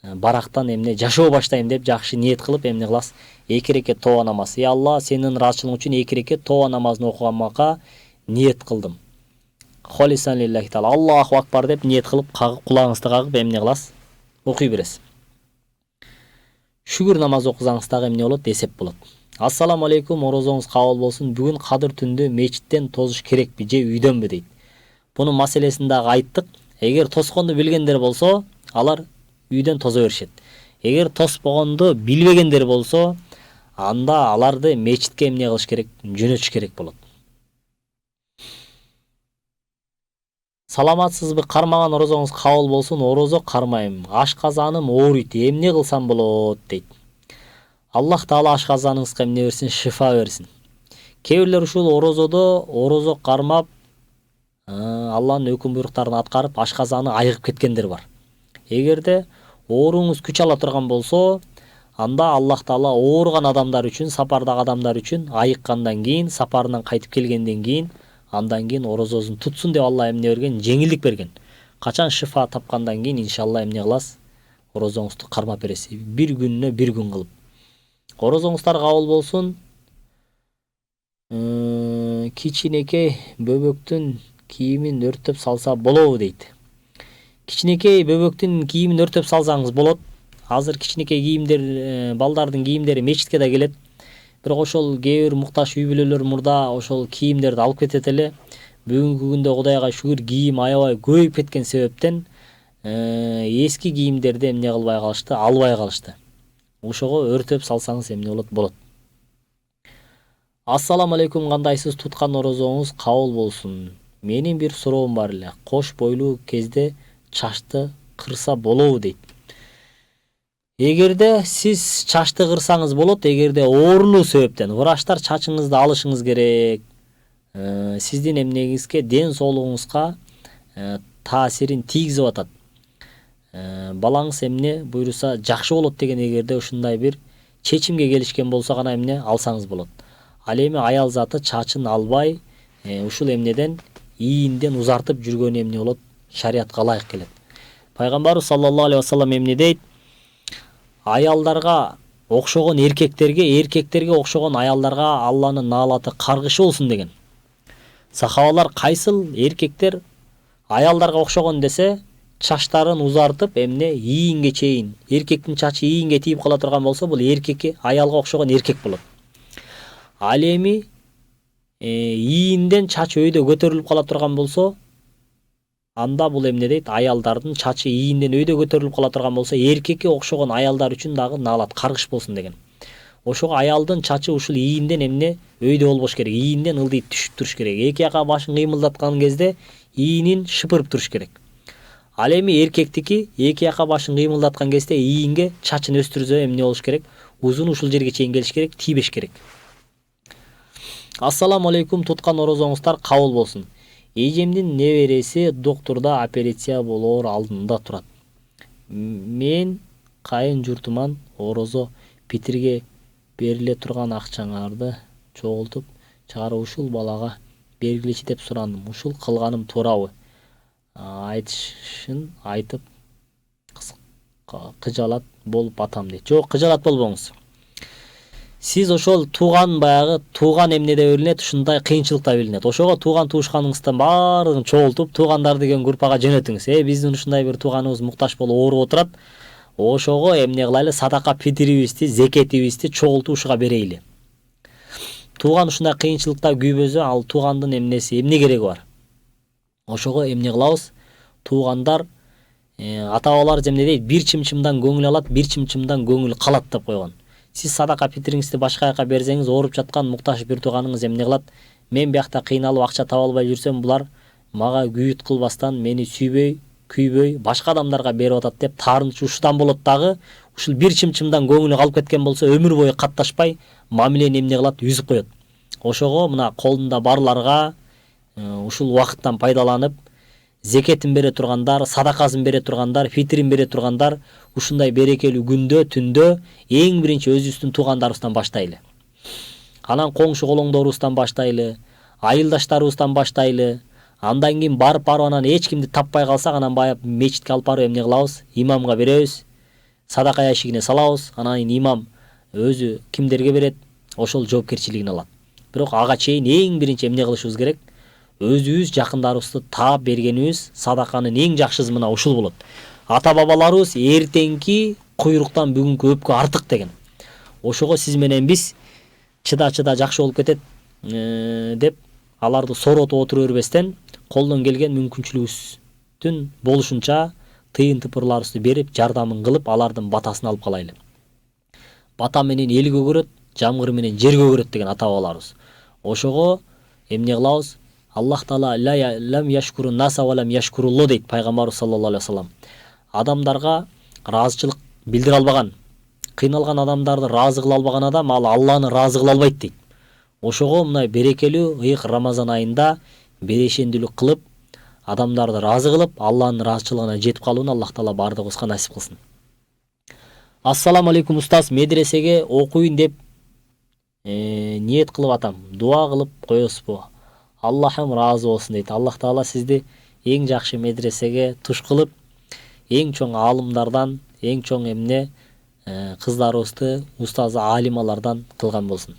барактан эмне жашоо баштайм деп жакшы ниет кылып эмне кыласыз? 2 рекет тоба намаз. Алла, сенин ыраазычылыгың үчүн 2 рекет тоба намазын окуганга ниет кылдым. Холисан лиллахи таала, Аллаху акбар деп ниет кылып, кулагыңызды кагып эмне кыласыз? Окуй бересиз. Шүгүр намаз окусаңыз дагы эмне болот? Эсеп болот. Ассаламу алейкум, орозоңуз кабыл болсун. Бүгүн кадыр түндө мечиттен тозуш керекпи же үйдөнбү дейт. Бунун маселесин дагы айттык. Эгер тосконду билгендер болсо, алар үйдөн тозо беришет. Эгер тоспогонду билбегендер болсо, анда аларды мечитке эмне кылыш керек? Жөнөтүш керек болот. Саламатсызбы, кармаган орозоңуз кабыл болсун. Орозо кармайм. Ашказаным ооруйт. Эмне кылсам болот дейт. Аллах Таала ашказаныңызга эмне берсин? Шифа берсин. Кээ бирлер ушул орозо кармап, Алланын өкүм буйруктарын аткарып, ашказаны айыгып кеткендер бар. Эгерде ооруңуз күч ала турган болсо, анда Аллах Таала ооруган адамдар үчүн, сапардагы адамдар үчүн айыккандан кийин, сапарынан кайтып келгенден кийин, андан кийин орозосун тутсун деп Алла эмне берген? Жеңилдик берген. Качан шифа тапкандан кийин иншалла эмне кыласыз? Орозоңузду кармап бересиз. Bir күнүнө 1 күн кылып. Орозоңуздар кабыл болсун. Кичинекей бөбөктүн кийимин өртөп салса болобу дейт. Кичинекей бөбөктүн кийимин өртөп салсаңыз болот. Азыр кичинекей кийимдер, балдардын кийимдери мечитке да келет. Бирок ошол кээ бир мукташ үй бүлөлөр мурда ошол кийимдерди алып кетет эле. Бүгүнкү күндө Кудайга шүгүр кийим аябай көбөйүп кеткен себептен эски кийимдерди эмне кылбай калышты, албай калышты. Ошого өртөп салсаңыз эмне болот? Болот. Ассаламу алейкум, кандайсыз? Туткан орозоңуз кабыл болсун. Менин бир суроом бар эле. Кош бойлуу кезде чачты кырса болобу дейт. Эгерде сиз чачты кырсаңыз болот, эгерде оорулуу себептен врачтар чачыңызды алышыңыз керек. Сиздин эмнеңизге, ден соолугуңузга таасирин тийгизип атат. Балаңыз эмне буйруса жакшы болот деген эгерде ушундай бир чечимге келишкен болсо гана эмне алсаңыз болот. Ал эми аял заты чачын албай, ушул эмнеден ийинден узартып жүргөнү эмне болот? Шариатка ылайык келет. Пайгамбарыбыз саллаллаху алейхи вассалам эмне дейт? Аялдарга окшогон эркектерге окшогон аялдарга Алланын наалаты каргышы болсун деген. Сахабалар кайсыл эркектер аялдарга окшогон десе, чачтарын узартып эмне ийинге чейин, эркектин чачы ийинге тийип кала турган болсо, бул эркекке, аялга окшогон эркек болот. Ал эми ийинден чач өйдө көтөрүлүп кала турган болсо, анда бул эмне дейт? Аялдардын чачы ийинден өйдө көтөрүлүп кала турган болсо, эркекке окшогон аялдар үчүн дагы наалат каргыш болсун деген. Ошого аялдын чачы ушул ийинден эмне өйдө болбош керек. Ийинден ылдый түшүп туруш керек. Эки жака башын кыймылдаткан кезде ийинин шыпырып туруш керек. Ал эми эркектики эки жака башын кыймылдаткан кезде ийинге чачын өстүрсө эмне болуш керек? Узун ушул жерге чейин келиш керек, тийбеш керек. Ассаламу алейкум, туткан орозоңуздар кабыл болсун. Эжемдин небереси доктурда операция болоор алдында турат. Мен кайын журтуман орозо питирге бериле турган акчаңарды чогултуп чыгарып ушул балага бергилечи деп сурандым. Ушул кылганым туурабы? Айтышын айтып кыжалат болуп атам дейт. Жок, кыжалат болбоңуз. Сиз ошол баягы тууган эмнеде билинет, ушундай кыйынчылыкта билинет. Ошого туушканыңыздан баардыгын чогултуп, туугандар деген группага жөнөтүңүз. Биздин ушундай бир тууганыбыз муктаж болуп ооруп отурат. Ошого эмне кылайлы? Садака питирибизди, зекетибизди чогултуп ушуга берейли. Тууган ушундай кыйынчылыкта күйбөсө, ал туугандын эмнеси, эмне кереги бар? Ошого эмне кылабыз? Туугандар ата-бабалар эмне дейт? Бир чымчымдан көңүл алат, бир чымчымдан көңүл калат деп койгон. Сиз садака питириңизди башка жака берсеңиз, ооруп жаткан муктаж бир тууганыңыз эмне кылат? Мен биякта кыйналып акча таба албай жүрсөм, булар мага күйүт кылбастан мени сүйбөй, күйбөй, башка адамдарга берип атат деп таарынчы ушудан болот дагы. Ушул бир чымчымдан көңүлү калып кеткен болсо, өмүр бою катташпай, мамилени эмне кылат? Үзүп коет. Ошого мына колунда барларга ушул убакыттан пайдаланып зекетин бере тургандар, садакасын бере тургандар, фитрин бере тургандар ушундай берекелүү күндө, түндө эң биринчи өзүбүздүн туугандарыбыздан баштайлы. Анан коңшу колоңдорубуздан баштайлы, айылдаштарыбыздан баштайлы. Андан кийин барып анан эч кимди таппай калсак, анан баягы мечитке алып барып эмне кылабыз? Имамга беребиз, садака ящигине салабыз. Анан имам өзү кимдерге берет, ошол жоопкерчилигин алат. Бирок ага чейин эң биринчи эмне кылышыбыз керек? Өзүбүз жакындарыбызды таап бергенибиз садаканын эң жакшысы мына ушул болот. Ата бабаларыбыз эртеңки куйруктан бүгүнкү өпкө артык деген. Ошого сиз менен биз чыда жакшы болуп кетет деп аларды соротуп отура бербестен, колдон келген мүмкүнчүлүгүбүздүн болушунча тыйын тыпырларыбызды берип, жардамын кылып, алардын батасын алып калайлы. Бата менен эл көгөрөт, жамгыр менен жер көгөрөт деген ата бабаларыбыз. Ошого эмне кылабыз? Аллах Таала лам яшкурун наса ва лам яшкурулло дейт пайгамбарыбыз саллаллаху алейхи вассалам. Адамдарга ыраазычылык билдире албаган, кыйналган адамдарды ыраазы кыла албаган адам ал Алланы ыраазы кыла албайт дейт. Ошого мына берекелүү ыйык Рамазан айында берешендүүлүк кылып, адамдарды ыраазы кылып, Алланын ыраазычылыгына жетип калууну Аллах Таала бардыгыбызга насип кылсын. Ассаламу алейкум устаз, медресеге окуйын деп ниет кылып атам. Дуа кылып коесузбу? Аллахым ыраазы болсун дейт. Аллах Таала сизди эң жакшы медресеге туш кылып, эң чоң аалымдардан, эң чоң кыздарыбызды устазы алималардан кылган болсун.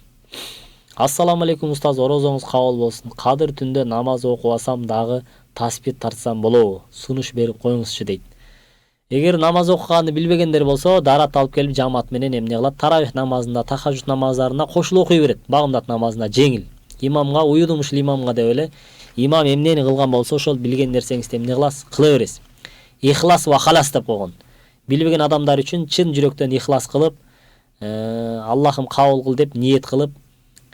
Ассаламу алейкум устаз, орозоңуз кабыл болсун. Кадыр түндө намаз окубасам дагы таспит тартсам болобу? Сунуш берип коюңузчу дейт. Эгер намаз окуганды билбегендер болсо, дарат алып келип жамаат менен эмне кылат? Таравих намазында, тахажжуд намаздарына кошулуп окуй берет. Багымдат намазына жеңил. Имамга уюдум ушул имамга деп эле. Имам эмнени кылган болсо, ошол билген нерсеңизди эмне кыласыз? Кыла бересиз. Ихлас ва халас деп койгон. Билбеген адамдар үчүн чын жүрөктөн ихлас кылып, Аллахым кабыл кыл деп ниет кылып,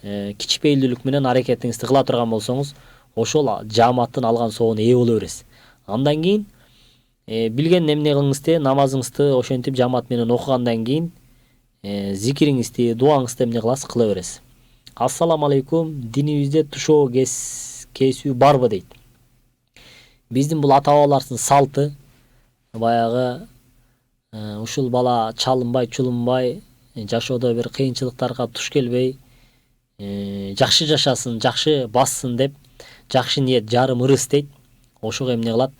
кичпейилдүүлүк менен аракетиңизди кыла турган болсоңуз, ошол жамааттын алган соогуна ээ боло бересиз. Андан кийин билген эмне кылыңызды, намазыңызды ошентип жамаат менен окугандан кийин зикириңизди, дуаңызды эмне кыласыз? Кыла бересиз. Ассаламу алейкум, динибизде тушоо кесүү барбы дейт. Биздин бул ата бабалардын салты, баягы ушул бала чалынбай, чулунбай, жашоодо бир кыйынчылыктарга туш келбей, жакшы жашасын, жакшы бассын деп, жакшы ниет жарым ырыс дейт. Ошого эмне кылат?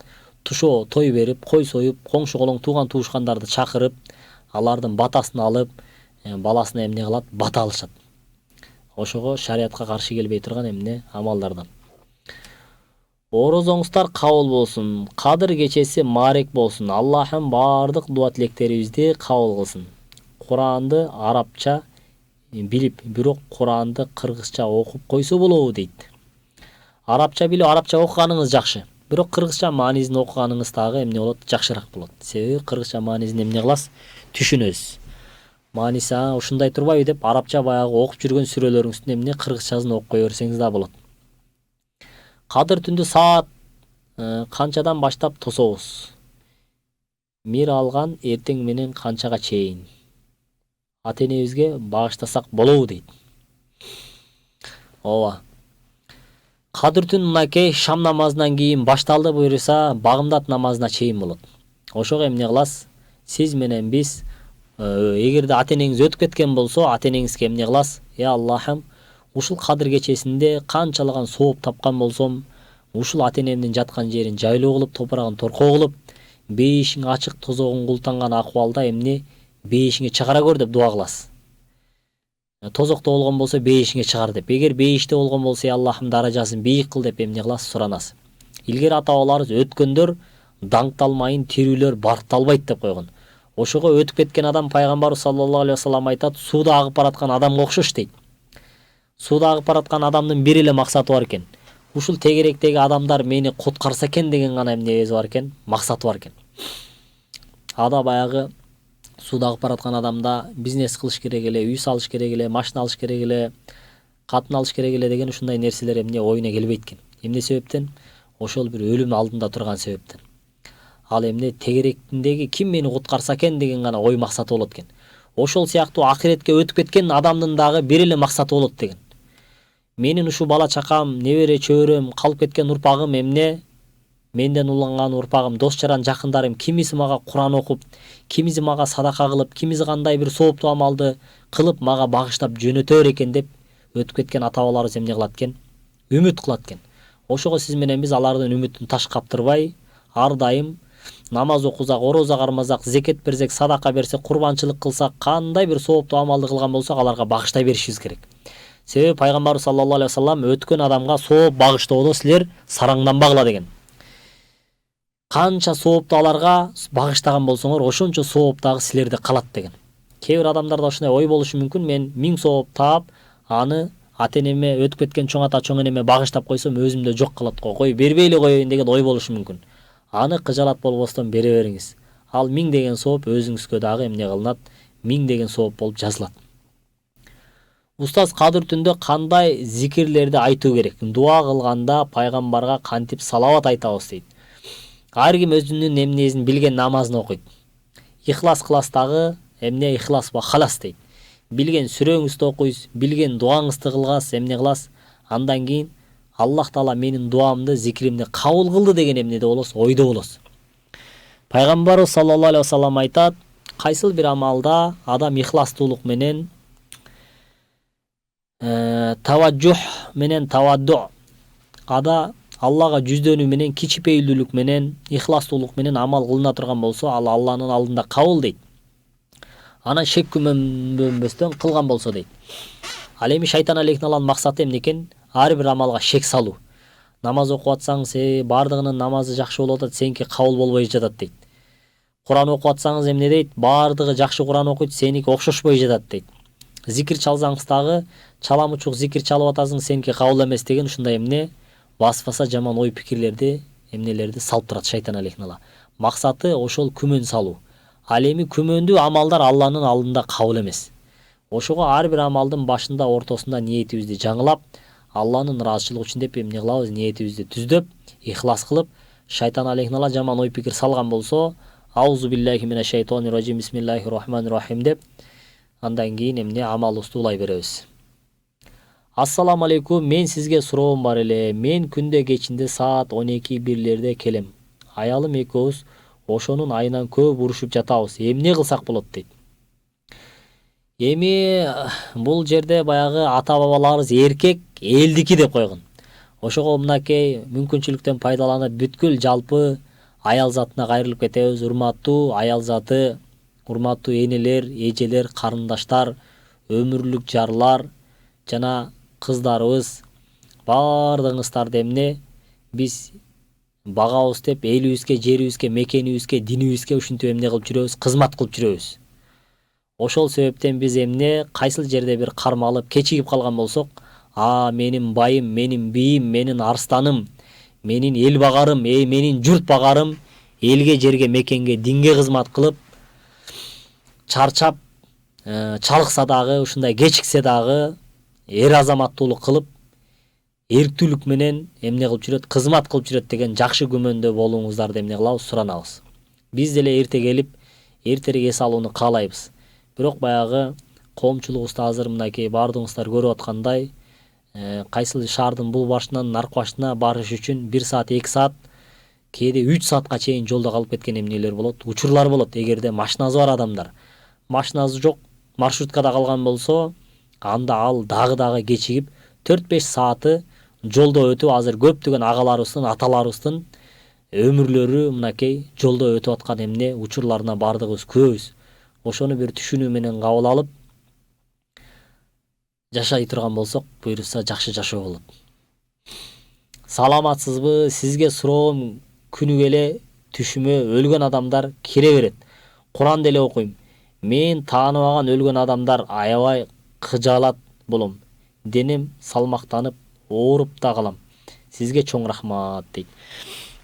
Тушоо той берип, кой союп, коңшу колоң тууган туушкандарды чакырып, алардын батасын алып, баласына эмне кылат? Бата алышат. Ошого шариатка каршы келбей турган эмне амалдардан. Орозоңуздар кабыл болсун. Кадыр кечеси маарек болсун. Аллахым бардык дуа тилектерибизди кабыл кылсын. Куранды арабча билип, бирок Куранды кыргызча окуп койсо болобу дейт. Арабча билип, арабча окуганыңыз жакшы. Бирок кыргызча маанисин окуганыңыз дагы эмне болот? Жакшыраак болот. Себеби кыргызча маанисин эмне кыласыз? Түшүнөсүз. Мааниси ушундай турбайбы деп арабча баягы окуп жүргөн сүрөлөрүңүздүн эмне кыргызчасын окуп кое берсеңиз да болот. Кадыр түндү саат канчадан баштап тособуз? Мир алган эртең менен канчага чейин? Ата-энебизге багыштасак болобу дейт. Ооба. Кадыр түн мынакей шам намазынан кийин башталды буюрса, багымдат намазына чейин болот. Ошого эмне кыласыз? Сиз менен биз эгерде ата-энеңиз өтүп кеткен болсо, ата-энеңизге эмне кыласыз? Аллахым, ушул кадыр кечесинде канчалаган сооп тапкан болсом, ушул ата-энемдин жаткан жерин жайлоо кылып, топурагын торкоо кылып, бейишиң ачык тозогун култанган акыбалда эмне бейишиңе чыгара көр деп дуа кыласыз. Тозокто болгон болсо бейишиңе чыгар деп. Эгер бейиште болгон болсо, Аллахым даражасын бийик кыл деп эмне кыласыз? Суранасыз. Илгери ата-бабаларыбыз өткөндөр даңкталмайын, тирүүлөр баркталбайт деп койгон. Ошого өтүп кеткен адам пайгамбар саллаллаху алейхи вассалам айтат, сууда агып бараткан адамга окшош дейт. Сууда агып бараткан адамдын бир эле максаты бар экен. Ушул тегеректеги адамдар мени куткарса экен деген гана эмнеси бар экен, максаты бар экен. Ада баягы сууда агып бараткан адамда бизнес кылыш керек эле, үй салыш керек эле, машина алыш керек эле, катын алыш керек эле деген ушундай нерселер эмне оюна келбейт экен. Эмне себептен? Ошол бир өлүм алдында турган себептен. Ал эмне тегеректиндеги ким мени куткарса экен деген гана ой максаты болот экен. Ошол сыяктуу акыретке өтүп кеткен адамдын дагы бир эле максаты болот деген. Менин ушу бала чакам, небере чөбөрөм, калып кеткен урпагым эмне? Менден уланган урпагым, дос жаран жакындарым, кимиси мага Куран окуп, кимиси мага садака кылып, кимиси кандай бир сооптуу амалды кылып мага багыштап жөнөтөр экен деп өтүп кеткен ата бабаларыбыз эмне кылат экен? Үмүт кылат экен. Ошого сиз менен биз алардын үмүтүн таш каптырбай, ар дайым намаз окусак, ороза кармасак, зекет берсек, садака берсек, курбанчылык кылсак, кандай бир сооптуу амалды кылган болсок, аларга багыштай беришибиз керек. Себеби пайгамбарыбыз саллаллаху алейхи вассалам өткөн адамга сооп багыштоодо силер сараңданбагыла деген. Канча соопту аларга багыштаган болсоңор, ошончо сооп дагы силерде калат деген. Кээ бир адамдарда ошондой ой болушу мүмкүн, мен 1000 сооп таап, аны ата-энеме, өтүп кеткен чоң ата, чоң энеме багыштап койсом, өзүмдө жок калат го. Кой, бербей эле коеюн деген ой болушу мүмкүн. Аны кыжалат болбостон бере бериңиз. Ал 1000 деген сооп өзүңүзгө дагы эмне кылынат? 1000 деген сооп болуп жазылат. Устаз кадыр түндө кандай зикирлерди айтуу керек? Дуа кылганда пайгамбарга кантип салават айтабыз дейт. Ар ким өзүнүн эмнесин билген намазын окуйт. Ихлас кылас дагы эмне ихлас ба халас дейт. Билген сүрөңүздү окуйсуз, билген дуаңызды кылгас, эмне кыласыз? Андан кийин Аллах Таала менин дуамды, зикиримди кабыл кылды деген эмнеде болосуз, ойдо болосуз. Пайгамбарыбыз саллаллаху алейхи вассалам айтат, кайсыл бир амалда адам ихластуулук менен таважжух менен тавадду, ада Аллага жүздөнүү менен, кичипейилдүүлүк менен, ихластуулук менен амал кылына турган болсо, ал Алланын алдында кабыл дейт. Анан шек күмөнбөстөн кылган болсо дейт. Ал эми шайтан алейхиналланын максаты эмне экен? Ар бир амалга шек салуу. Намаз окуп атсаңыз, бардыгынын намазы жакшы болуп атат, сеники кабыл болбой жатат дейт. Куран окуп атсаңыз эмне дейт? Бардыгы жакшы Куран окуйт, сеники окшошпой жатат дейт. Зикир чалсаңыз дагы, чаламучук зикир чалып атасың, сеники кабыл эмес деген ушундай эмне? Васваса жаман ой пикирлерди, эмнелерди салып турат шайтан алейхиналла. Максаты ошол күмөн салуу. Ал эми күмөндүү амалдар Алланын алдында кабыл эмес. Ошого ар бир амалдын башында, ортосунда ниетибизди жаңылап, Алланын ыраазычылыгы үчүн деп эмне кылабыз? Ниетибизди түздөп, ихлас кылып, шайтан алейхиналла жаман ой пикир салган болсо, аузу биллахи минаш шайтанир ражим, бисмиллахир рахманир рахим деп, андан кийин эмне амалыбызды улай беребиз. Ассаламу алейкум, мен сизге суроом бар эле. Мен күндө кечинде саат 12-1лерде келем. Аялым экөөбүз ошонун айынан көп урушуп жатабыз. Эмне кылсак болот дейт. Эми бул жерде баягы ата бабаларыбыз эркек элдики деп койгон. Ошого мынакей мүмкүнчүлүктөн пайдаланып бүткүл жалпы аял затына кайрылып кетебиз. Урматтуу аял заты, урматтуу энелер, эжелер, карындаштар, өмүрлүк жарлар жана кыздарыбыз, бардыгыңыздарды эмне биз багабыз деп элибизге, жерибизге, мекенибизге, динибизге ушинтип эмне кылып жүрөбүз, кызмат кылып жүрөбүз. Ошол себептен биз эмне кайсыл жерде бир кармалып, кечигип калган болсок, менин байым, менин бийим, менин арстаным, менин эл багарым, менин журт багарым, элге, жерге, мекенге, динге кызмат кылып, чарчап, чалыкса дагы, ушундай кечиксе дагы, эр азаматтуулук кылып, эрктүүлүк менен эмне кылып жүрөт, кызмат кылып жүрөт деген жакшы күмөндө болуңуздарды эмне кылабыз, суранабыз. Биз деле эрте келип, эртерээк эс алууну каалайбыз. Бирок баягы коомчулугубузда азыр мынакей бардыгыңыздар көрүп аткандай, кайсыл шаардын бул башынан нарк башына барыш үчүн 1 саат, 2 саат, кээде 3 саатка чейин жолдо калып кеткен эмнелер болот, учурлар болот. Эгерде машинасы бар адамдар, машинасы жок, маршруткада калган болсо, анда ал дагы кечигип 4-5 сааты жолдо өтүп, азыр көптөгөн агаларыбыздын, аталарыбыздын өмүрлөрү мынакей жолдо өтүп аткан эмне учурларына бардыгыбыз көбүз. Ошону бир түшүнүү менен кабыл алып жашай турган болсок, буюрса жакшы жашоо болот. Саламатсызбы? Сизге суроом, күнү келе түшүмө өлгөн адамдар кире берет. Куран деле окуйм. Мен тааныбаган өлгөн адамдар аябай кыжаалат болом. Денем салмактанып, ооруп да калам. Сизге чоң рахмат дейт.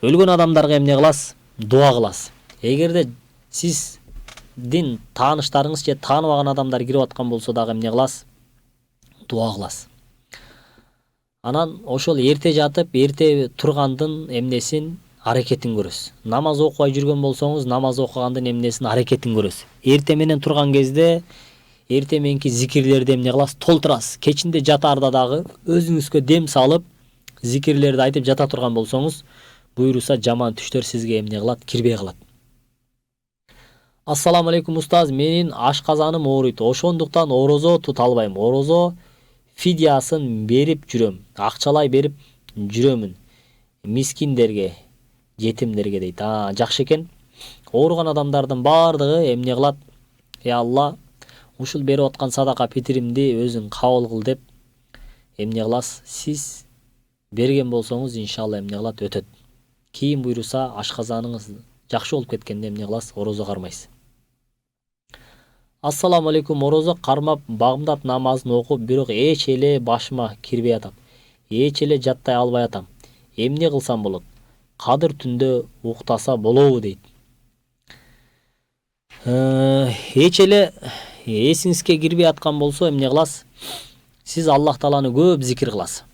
Өлгөн адамдарга эмне кыласыз? Дуа кыласыз. Эгерде сиздин тааныштарыңыз же тааныбаган адамдар кирип аткан болсо дагы эмне кыласыз? Дуа кыласыз. Анан ошол эрте жатып, эрте тургандын эмнесин, аракетин көрөсүз. Намаз окубай жүргөн болсоңуз, намаз окугандын эмнесин, аракетин көрөсүз. Эрте менен турган кезде Эртең мененки зикирлерди эмне кыласыз, толтурасыз. Кечинде жатаарда дагы өзүңүзгө дем салып зикирлерди айтып жата турган болсоңуз, буйруса жаман түштөр сизге эмне кылат, кирбей калат. Ассаламу алейкум устаз, менин ашказаным ооруйт. Ошондуктан орозо тута албайм. Орозо фидиясын берип жүрөм. Акчалай берип жүрөмүн. Мискиндерге, жетимдерге дейт. Жакшы экен. Ооруган адамдардын бардыгы эмне кылат? Алла, ушул берип аткан садака питиримди өзүң кабыл кыл деп эмне кыласыз? Сиз берген болсоңуз, иншалла эмне кылат? Өтөт. Кийин буйруса ашказаныңыз жакшы болуп кеткенде эмне кыласыз? Орозо кармайсыз. Ассаламу алейкум, орозо кармап багымдат намазын окуп, бирок эч эле башыма кирбей атат. Эч эле жаттай албай атам. Эмне кылсам болот? Кадыр түндө уктаса болобу дейт. Эч эле эсиңизге кирбей аткан болсо эмне кыласыз? Сиз Аллах Тааланы көп зикир кыласыз.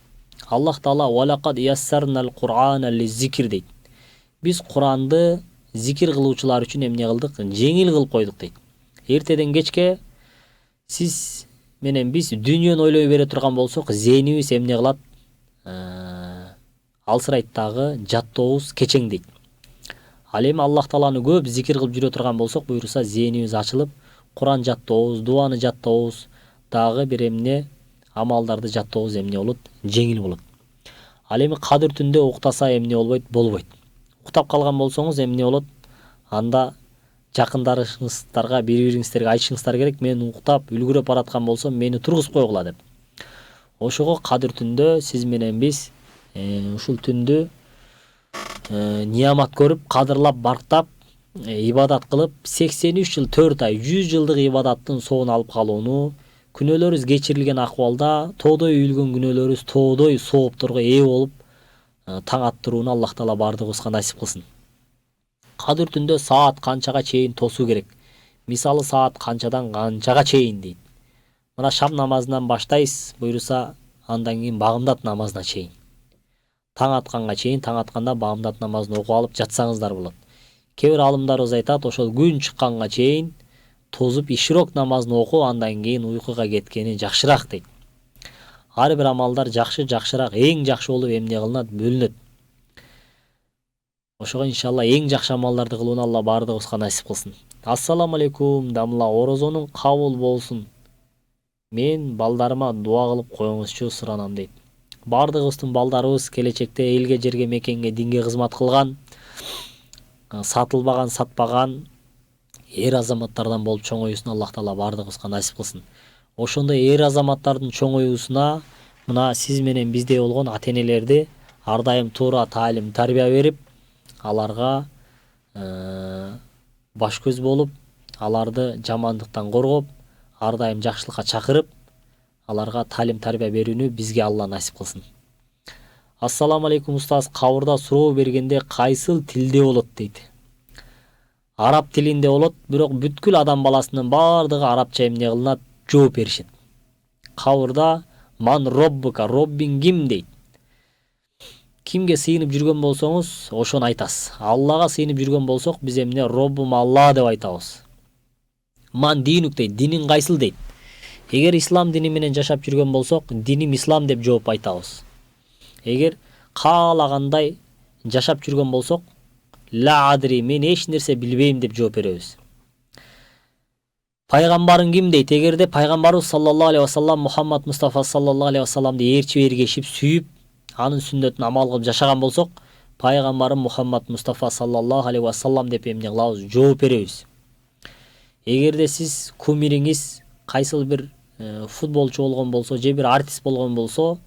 Аллах Таала «Валакад яссарнал Кур'ана лиззикир» дейт. Биз Куранды зикир кылуучулар үчүн эмне кылдык? Жеңил кылып койдук дейт. Эртеден кечке сиз менен биз дүйнөнү ойлой бере турган болсок, зээнибиз эмне кылат? Алсырайт дагы, жаттообуз кечеңдейт. Ал эми Аллах Тааланы көп зикир кылып жүрө турган болсок, буйруса зээнибиз ачылып, Куран жаттообуз, дуаны жаттообуз, дагы бир эмне амалдарды жаттообуз эмне болот? Жеңил болот. Ал эми кадыр түндө уктаса эмне болбойт? Болбойт. Уктап калган болсоңуз эмне болот? Анда жакындарыңыздарга, бири-бириңиздерге айтышыңыздар керек, мен уктап үлгүрөп бараткан болсом, мени тургузуп койгула деп. Ошого кадыр түндө сиз менен биз ушул түндү ниямат көрүп, кадырлап, барктап, ибадат кылып, 83 жыл 4 ай, 100 жылдык ибадаттын соонун алып калууну, күнөөлөрүбүз кечирилген акыбалда, тоодой үйүлгөн күнөөлөрүбүз тоодой соопторго ээ болуп, таң аттырууну Аллах Таала бардыгыбызга насип кылсын. Кадыр түндө саат канчага чейин тосуу керек? Мисалы саат канчадан канчага чейин дейт. Мына шам намазынан баштайсыз, буйруса андан кийин багымдат намазына чейин. Таң атканга чейин, таң атканда багымдат намазын окуп алып жатсаңыздар болот. Кээ бир алымдарыбыз айтат, ошол күн чыкканга чейин тозуп ишрок намазын окуп, андан кийин уйкуга кеткени жакшыраак дейт. Ар бир амалдар жакшыраак, эң жакшы болуп эмне кылынат? Бөлүнөт. Ошого иншалла эң жакшы амалдарды кылууну Алла бардыгыбызга насип кылсын. Ассаламу алейкум, дамла, орозонун кабыл болсун. Мен балдарыма дуа кылып коюңузчу, суранам дейт. Бардыгыбыздын балдарыбыз келечекте элге, жерге, мекенге, динге кызмат кылган, сатылбаган, сатпаган эр азаматтардан болуп чоңоюусун Аллах Таала бардыгыбызга насип кылсын. Ошондой эр азаматтардын чоңоюусуна мына сиз менен биздей болгон ата-энелерди ар дайым туура таалим, тарбия берип, аларга баш көз болуп, аларды жамандыктан коргоп, ар дайым жакшылыкка чакырып, аларга таалим, тарбия берүүнү бизге Алла насип кылсын. Ассаламу алейкум устаз, кабырда суроо бергенде кайсыл тилде болот дейт. Араб тилинде болот, бирок бүткүл адам баласынын бардыгы арабча эмне кылынат? Жооп беришет. Кабырда ман роббука, роббиң ким дейт. Кимге сыйынып жүргөн болсоңуз, ошону айтасыз. Аллага сыйынып жүргөн болсок, биз эмне? Роббум Алла деп айтабыз. Ман динук дейт, динин кайсыл дейт. Эгер ислам дини менен жашап жүргөн болсок, диним ислам деп жооп айтабыз. Эгер каалагандай жашап жүргөн болсок, ла адри, мен эч нерсе билбейм деп жооп беребиз. Пайгамбарың ким дейт. Эгерде пайгамбарыбыз саллаллаху алейхи вассалам, Мухаммад Мустафа саллаллаху алейхи вассаламды ээрчип эргешип, сүйүп, анын сүннөтүн амал кылып жашаган болсок, пайгамбарым Мухаммад Мустафа саллаллаху алейхи вассалам деп эмне кылабыз? Жооп беребиз. Эгерде сиз кумириңиз кайсыл бир футболчу болгон болсо, же бир артист болгон болсо,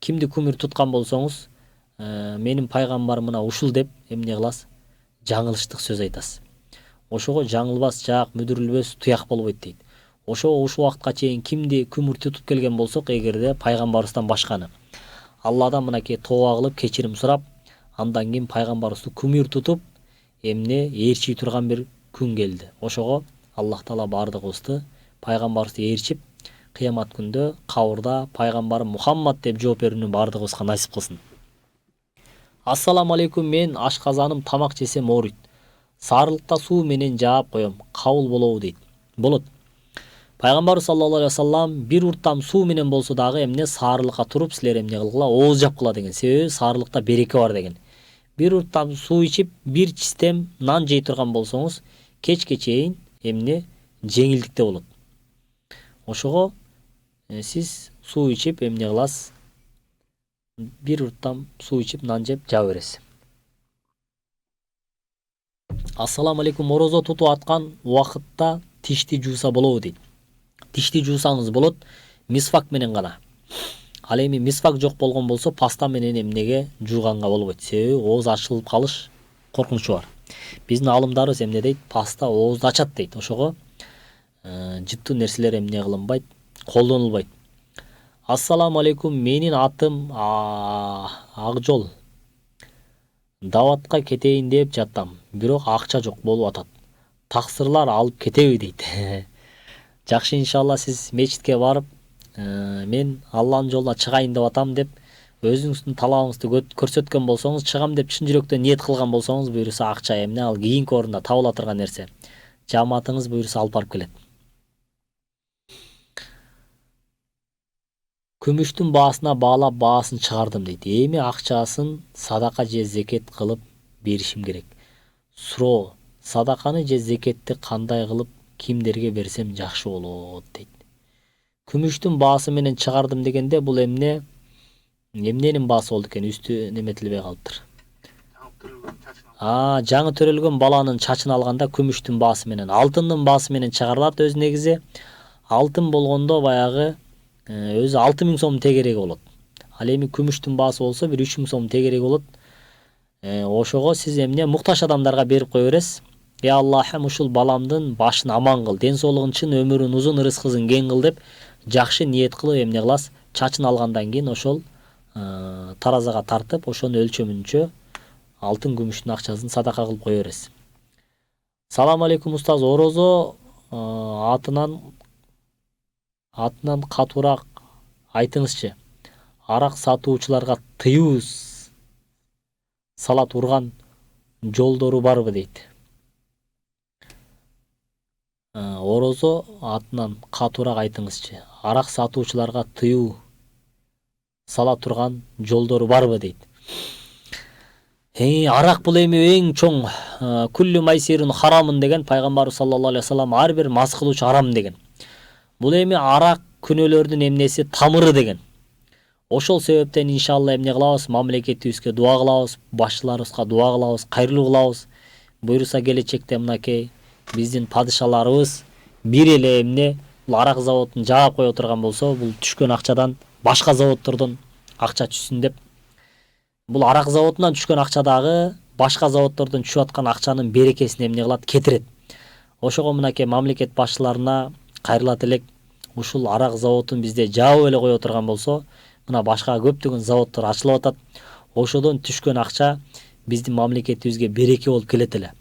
кимди кумир туткан болсоңуз, менин пайгамбарым мына ушул деп эмне кыласыз? Жаңылыштык сөз айтасыз. Ошого жаңылбас жаак, мүдүрүлбөс туяк болбойт дейт. Ошого ушул убакытка чейин кимди кумир тутуп келген болсок, эгерде пайгамбарыбыздан башканы, Алладан мынакей тооба кылып, кечирим сурап, андан кийин пайгамбарыбызды кумир тутуп, эмне ээрчий турган бир күн келди. Ошого Аллах Таала бардыгыбызды пайгамбарыбызды ээрчип, кыямат күндө кабырда пайгамбарым Мухаммад деп жооп берүүнү бардыгыбызга насип кылсын. Ассаламу алейкум, мен ашказаным тамак жесем ооруйт. Сарылыкта суу менен жаап коем, кабыл болобу дейт. Болот. Пайгамбар саллаллаху алейхи вассалам бир урттам суу менен болсо дагы эмне саарылыкка туруп силер эмне кылгыла, ооз жапкыла деген. Себеби саарылыкта береке бар деген. Бир урттам суу ичип, бир чистем нан жей турган болсоңуз, кечке чейин эмне жеңилдикте болот. Ошого сиз суу ичип эмне кыласыз? Бир урттам суу ичип нан жеп жаба бересиз. Ассаламу алейкум, орозо тутуп аткан убакытта тишти жууса болобу дейт. Тишти жуусаңыз болот, мисвак менен гана. Ал эми мисвак жок болгон болсо паста менен эмнеге жууганга болбойт. Себеби ооз ачылып калыш коркунучу бар. Биздин алымдарыбыз эмне дейт? Паста оозду ачат дейт. Ошого жыттуу нерселер эмне кылынбайт, колдонулбайт. Ассаламу алейкум, менин атым Акжол. Даватка кетейин деп жаттам, бирок акча жок болуп атат. Таксырлар алып кетеби дейт. Жакшы, иншалла сиз мечитке барып, мен Алланын жолуна чыгайын деп атам деп өзүңүздүн талабыңызды көрсөткөн болсоңуз, чыгам деп чын жүрөктөн ниет кылган болсоңуз, буюрса акча эмне ал кийинки орунда табыла турган нерсе. Жамаатыңыз буюрса алып барып келет. Күмүштүн баасына баалап баасын чыгардым дейт. Эми акчасын садака же зекет кылып беришим керек. Суроо: садаканы же зекетти кандай кылып кимдерге берсем жакшы болот дейт. Күмүштүн баасы менен чыгардым дегенде бул эмненин баасы болду экен? Үстү неметилбей калыптыр. Жаңы төрөлгөн баланын чачын алганда күмүштүн баасы менен, алтындын баасы менен чыгарылат. Өз негизи алтын болгондо баягы өзү 6000 сом тегереги болот. Ал эми күмүштүн баасы болсо бир 3000 сом тегереги болот. Ошого сиз эмне муктаж адамдарга берип кое бересиз. Аллахым ушул баламдын башын аман кыл, ден соолугун чын, өмүрүн узун, рызкысын кең кыл деп жакшы ниет кылып эмне кыласыз? Чачын алгандан кийин ошол таразага тартып, ошонун өлчөмүнчө алтын күмүштүн акчасын садака кылып кое бересиз. Салам алейкум устаз, орозо атынан катуураак айтыңызчы. Арак сатуучуларга тыюу сала турган жолдору барбы дейт. Орозо атынан катуураак айтыңызчы. Арак сатуучуларга тыюу сала турган жолдору барбы дейт. Арак бул эми эң чоң куллу майсирун харамын деген пайгамбар саллаллаху алейхи вассалам ар бир мас кылуучу харам деген. Бул эми арак күнөөлөрдүн эмнеси, тамыры деген. Ошол себептен иншалла эмне кылабыз? Мамлекетибизге дуа кылабыз, башчыларыбызга дуа кылабыз, кайрылуу кылабыз. Буюрса келечекте мынакей биздин падышаларыбыз бир эле эмне бул арак заводун жаап кое турган болсо, бул түшкөн акчадан башка заводдордон акча түшсүн деп. Бул арак заводунан түшкөн акча дагы башка заводдордон түшүп аткан акчанын берекесин эмне кылат? Кетирет. Ошого мынакей мамлекет башчыларына кайрылат элек. Ушул арак заводун бизде жаап эле кое турган болсо, мына башка көптөгөн заводдор ачылып атат. Ошодон түшкөн акча биздин мамлекетибизге береке болуп келет эле.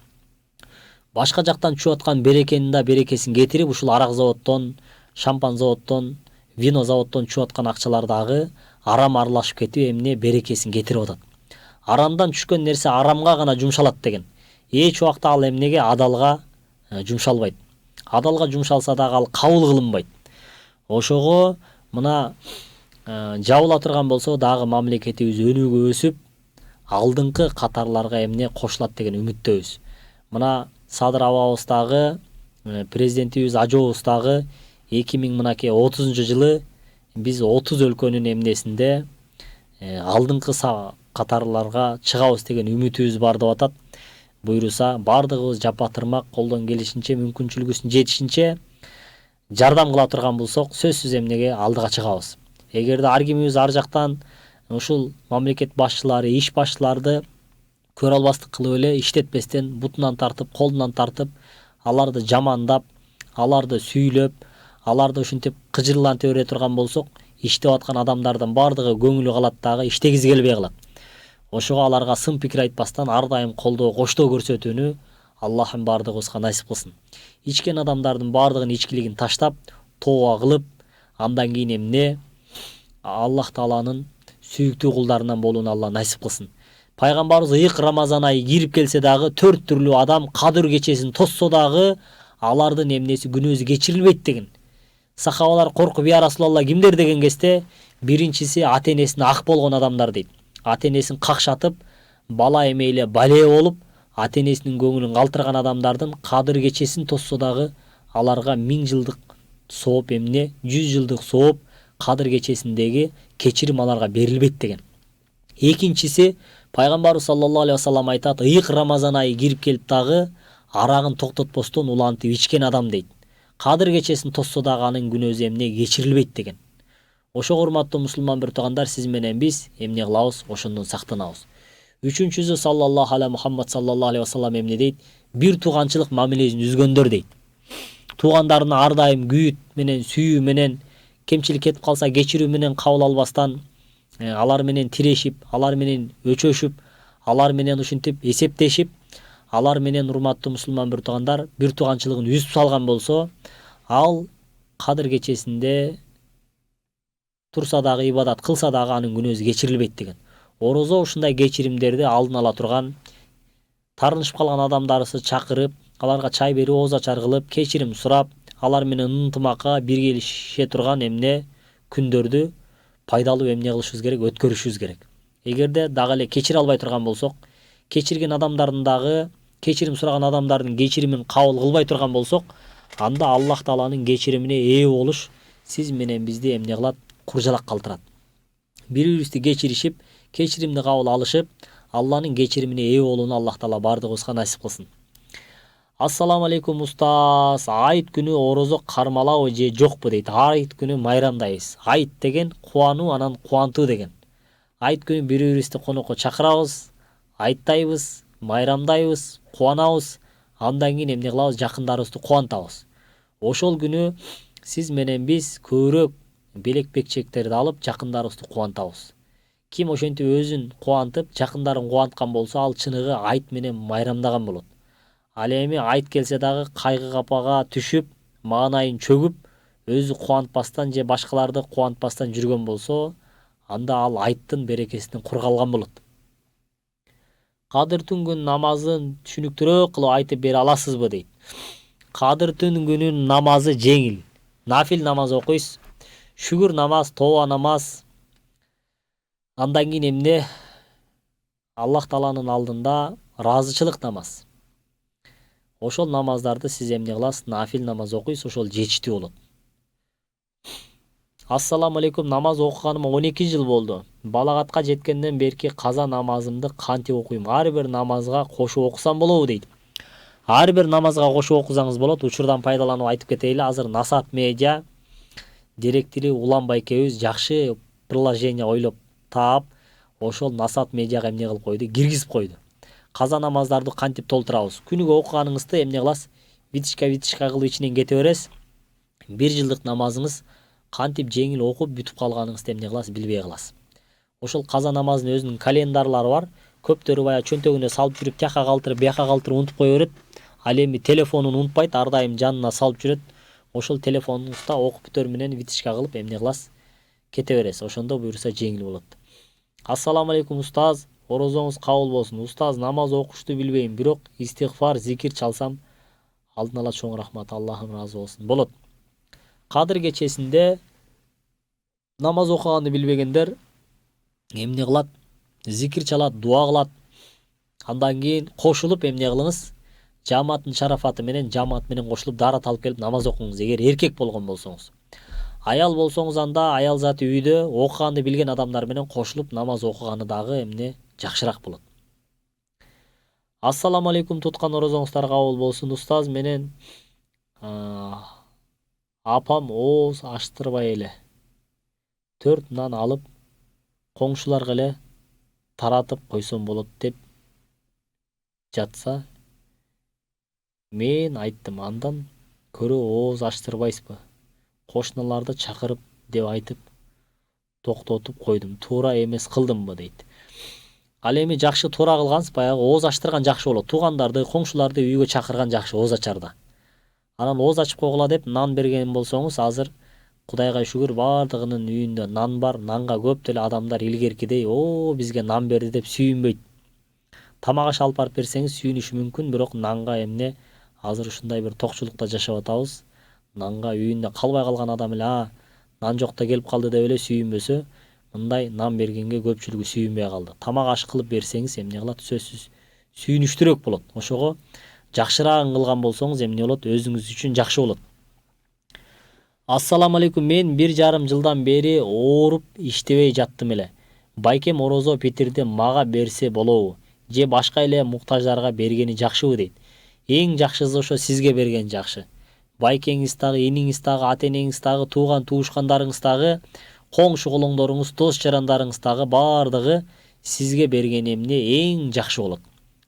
Башка жактан түшүп аткан берекенин да берекесин кетирип, ушул арак заводдон, шампан заводдон, вино заводдон түшүп аткан акчалар дагы арам аралашып кетип, эмне берекесин кетирип атат. Арамдан түшкөн нерсе арамга гана жумшалат деген. Эч убакта ал эмнеге? Адалга жумшалбайт. Адалга жумшалса дагы ал кабыл кылынбайт. Ошого мына жабыла турган болсо дагы мамлекетибиз өнүгүп өсүп, алдыңкы катарларга эмне кошулат деген үмүттөбүз. Мына Садыр абабыз дагы, президентибиз Ажообуз дагы 2030 жылы биз 30 өлкөнүн эмнесинде алдыңкы катарларга чыгабыз деген үмүтүбүз бар деп атат. Буйруса бардыгыбыз жапа тырмак колдон келишинче, мүмкүнчүлүгүбүздүн жетишинче жардам кыла турган болсок, сөзсүз эмнеге алдыга чыгабыз. Эгерде ар кимибиз ар жактан ушул мамлекет башчылары, иш башчыларды көрө албастык кылып эле иштетпестен, бутунан тартып, колунан тартып, аларды жамандап, аларды сүйүлөп, аларды ушинтип кыжырланта бере турган болсок, иштеп аткан адамдардын бардыгы көңүлү калат дагы, иштегизи келбей калат. Ошого аларга сын пикир айтпастан ар дайым колдоо, коштоо көрсөтүүнү Аллахым бардыгыбызга насип кылсын. Ичкен адамдардын бардыгын ичкилигин таштап, тооба кылып, андан кийин эмне? Аллах Тааланын сүйүктүү кулдарынан болууну Алла насип кылсын. Пайгамбарыбыз ыйык Рамазан айы кирип келсе дагы 4 түрлүү адам Кадыр кечесин тосса дагы алардын эмнеси, күнөөсү кечирилбейт деген. Сахабалар коркуп, я Расулалла кимдер деген кезде, биринчиси ата энесине ак болгон адамдар дейт. Ата энесин какшатып, бала эмейле бале болуп, ата энесинин көңүлүн калтырган адамдардын кадыр кечесин тосса дагы аларга 1000 жылдык сооп 100 жылдык сооп кадыр кечесиндеги кечирим аларга берилбейт деген. Экинчиси, пайгамбарыбыз саллаллаху алейхи вассалам айтат, ыйык Рамазан айы кирип келип дагы арагын токтотпостон улантып ичкен адам дейт. Кадыр кечесин тосса дагы анын күнөөсү кечирилбейт деген. Ошо урматтуу мусулман бир туугандар, сиз менен биз эмне кылабыз? Ошондон сактанабыз. Үчүнчүсү, саллаллаху алейхи Мухаммад саллаллаху алейхи вассалам эмне дейт? Бир тууганчылык мамилесин үзгөндөр дейт. Туугандарына ар дайым күйүт менен, сүйүү менен, кемчилик кетип калса кечирүү менен кабыл албастан, алар менен тирешип, алар менен өчөшүп, алар менен ушинтип эсептешип, алар менен урматтуу мусулман бир туугандар бир тууганчылыгын үзүп салган болсо, ал кадыр кечесинде турса дагы, ибадат кылса дагы анын күнөөсү кечирилбейт деген. Орозо ушундай кечиримдерди алдын ала турган, тарынышып калган адамдарыбызды чакырып, аларга чай берип, ооз ачар кылып, кечирим сурап, алар менен ынтымакка биргелеше турган күндөрдү пайдалуу кылышыбыз керек, өткөрүшүбүз керек. Эгерде дагы эле кечире албай турган болсок, кечирген адамдардын дагы, кечирим сураган адамдардын кечиримин кабыл кылбай турган болсок, анда Аллах Тааланын кечиримине ээ болуш сиз менен бизди кылат? Куржалак калтырат. Бири-бирибизди кечиришип, кечиримди кабыл алышып, Алланын кечиримине ээ болууну Аллах Таала бардыгыбызга насип кылсын. Ассаламу алейкум устаз. Айт күнү орозо кармалабы же жокпу дейт. Айт күнү майрамдайбыз. Айт деген кубануу, анан кубантуу деген. Айт күнү бири-бирибизди конокко чакырабыз, айттайбыз, майрамдайбыз, кубанабыз. Андан кийин кылабыз? Жакындарыбызды кубантабыз. Ошол күнү сиз менен биз көбүрөөк белек бекчектерди алып, жакындарыбызды кубантабыз. Ким ошентип өзүн кубантып, жакындарын кубанткан болсо, ал чыныгы айт менен майрамдаган болот. Ал эми айт келсе дагы кайгы капага түшүп, маанайын чөгүп, өзү кубантпастан же башкаларды кубантпастан жүргөн болсо, анда ал айттын берекесинен кур калган болот. Кадыр түнгүн намазын түшүнүктүүрөөк кылып айтып бере аласызбы дейт. Кадыр түнгүнүн намазы жеңил. Нафил намаз окуйсуз. Шүгүр намаз, тоба намаз. Андан кийин Аллах Тааланын алдында ыраазычылык намаз. Ошол намаздарды сиз кыласыз? Нафил намаз окуйсуз, ошол жетиштүү болот. Ассаламу алейкум. Намаз окуганыма 12 жыл болду. Балагатка жеткенден берки каза намазымды кантип окуйм? Ар бир намазга кошуп окусам болобу дейт. Ар бир намазга кошуп окусаңыз болот. Учурдан пайдаланып айтып кетейли. Азыр Насаат медиа директори Улан байкебиз жакшы приложение ойлоп таап, ошол Насаат медиага кылып койду, киргизип койду. Каза намаздарды кантип толтурабыз? Күнүгө окуганыңызды кыласыз? Витишка кылып ичинен кете бересиз. 1 жылдык намазыңыз кантип жеңил окуп бүтүп калганыңызды кыласыз? Билбей каласыз. Ошол каза намазынын өзүнүн календарлары бар. Көптөрү бая чөнтөгүнө салып жүрүп, тияка калтырып, бияка калтырып унутуп кое берет. Ал эми телефонун унутпайт, ар дайым жанына салып жүрөт. Ошол телефонуңузда окуп бүтөр менен витишка кылып кыласыз? Кете бересиз. Ошондо буюрса жеңил болот. Ассаламу алейкум устаз. Орозоңуз кабыл болсун. Устаз, намаз окушту билбейм, бирок истигфар, зикир чалсам алдын ала чоң рахмат. Аллахым ыраазы болсун. Болот. Кадыр кечесинде намаз окуганды билбегендер кылат? Зикир чалат, дуа кылат. Андан кийин кошулуп кылыңыз? Жамааттын шарафаты менен, жамаат менен кошулуп дарат алып келип намаз окуңуз. Эгер эркек болгон болсоңуз. Аял болсоңуз, анда аял заты үйдө окуганды билген адамдар менен кошулуп намаз окуганы дагы жакшыраак болот. Ассаламу алейкум. Туткан орозоңуздар кабыл болсун. Устаз, менен апам ооз аштырбай эле 4 нан алып коңшуларга эле таратып койсом болот деп жатса, мен айттым, андан көрө ооз аштырбайсызбы? Кошуналарды чакырып деп айтып токтотуп койдум. Туура эмес кылдымбы дейт. Ал эми жакшы туура кылгансыз, баягы ооз аштырган жакшы болот. Туугандарды, коңшуларды үйгө чакырган жакшы ооз ачарда. Анан ооз ачып койгула деп нан берген болсоңуз, азыр Кудайга шүгүр бардыгынын үйүндө нан бар. Нанга көп деле адамдар илгеркидей, бизге нан берди деп сүйүнбөйт. Тамак аш алып барып берсеңиз сүйүнүшү мүмкүн, бирок нанга азыр ушундай бир токчулукта жашап атабыз. нанга үйүндө калбай калган адам эле нан жокта келип калды деп эле сүйүнбөсө, мындай нан бергенге көпчүлүгү сүйүнбөй калды. Тамак аш кылып берсеңиз эмне кылат? Сөзсүз сүйүнүчтүүрөөк болот. Ошого жакшыраагын кылган болсоңуз эмне болот? Өзүңүз үчүн жакшы болот. Ассаламу алейкум. Мен 1,5 жылдан бери ооруп иштебей жаттым эле. Байкем орозо питирди мага берсе болобу? Же башка эле муктаждарга бергени жакшыбы дейт. Эң жакшысы ошо сизге берген жакшы. Байкеңиз дагы, иниңиз дагы, ата-энеңиз дагы, тууган туушкандарыңыз дагы, коңшу колоңдоруңуз, дос жарандарыңыз дагы бардыгы сизге берген эмне эң жакшы болот.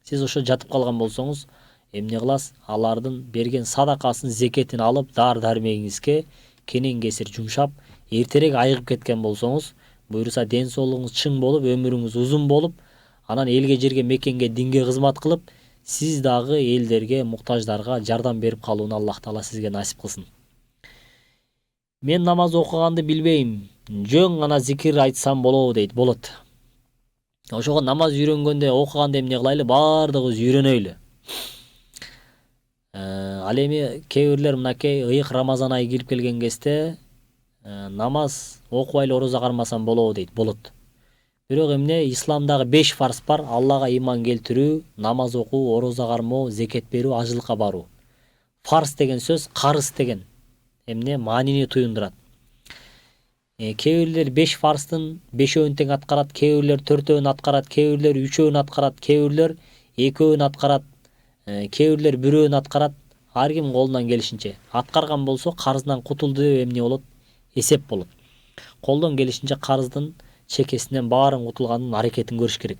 Сиз ошо жатып калган болсоңуз, эмне кыласыз? Алардын берген садакасын, зекетин алып, дар-дармегиңизге кенен кесир жумшап, эртерээк айыгып кеткен болсоңуз, буюрса ден соолугуңуз чың болуп, өмүрүңүз узун болуп, анан элге, жерге, мекенге, динге кызмат кылып, сиз дагы элдерге, муктаждарга жардам берип калууну Аллах Таала сизге насип кылсын. Мен намаз окуганды билбейм. Жөн гана зикир айтсам болобу дейт. Болот. Ошого намаз үйрөнгөндө, окуганда эмне кылайлы? Бардыгыбыз үйрөнөйлү. Ал эми кээ бирлер мынакей ыйык Рамазан айы кирип келген кезде намаз окубай эле орозо кармасам болобу дейт. Болот. Бирок эмне? Исламдагы 5 фарз бар: Аллага иман келтирүү, намаз окуу, орозо кармоо, зекет берүү, ажылыкка баруу. Фарз деген сөз карыз деген эмне маанини туюндурат. Кээ бирлер 5 фарздын 5-өүн тең аткарат, кээ бирлер 4-өүн аткарат, кээ бирлер 3-өүн аткарат, кээ бирлер 2-өүн аткарат, кээ бирлер 1-өүн аткарат. Ар ким колунан келишинче аткарган болсо карыздан кутулду деп эмне болот? Эсеп болот. Колдон келишинче карыздын чекесинен баарын кутулганын аракетин көрүш керек.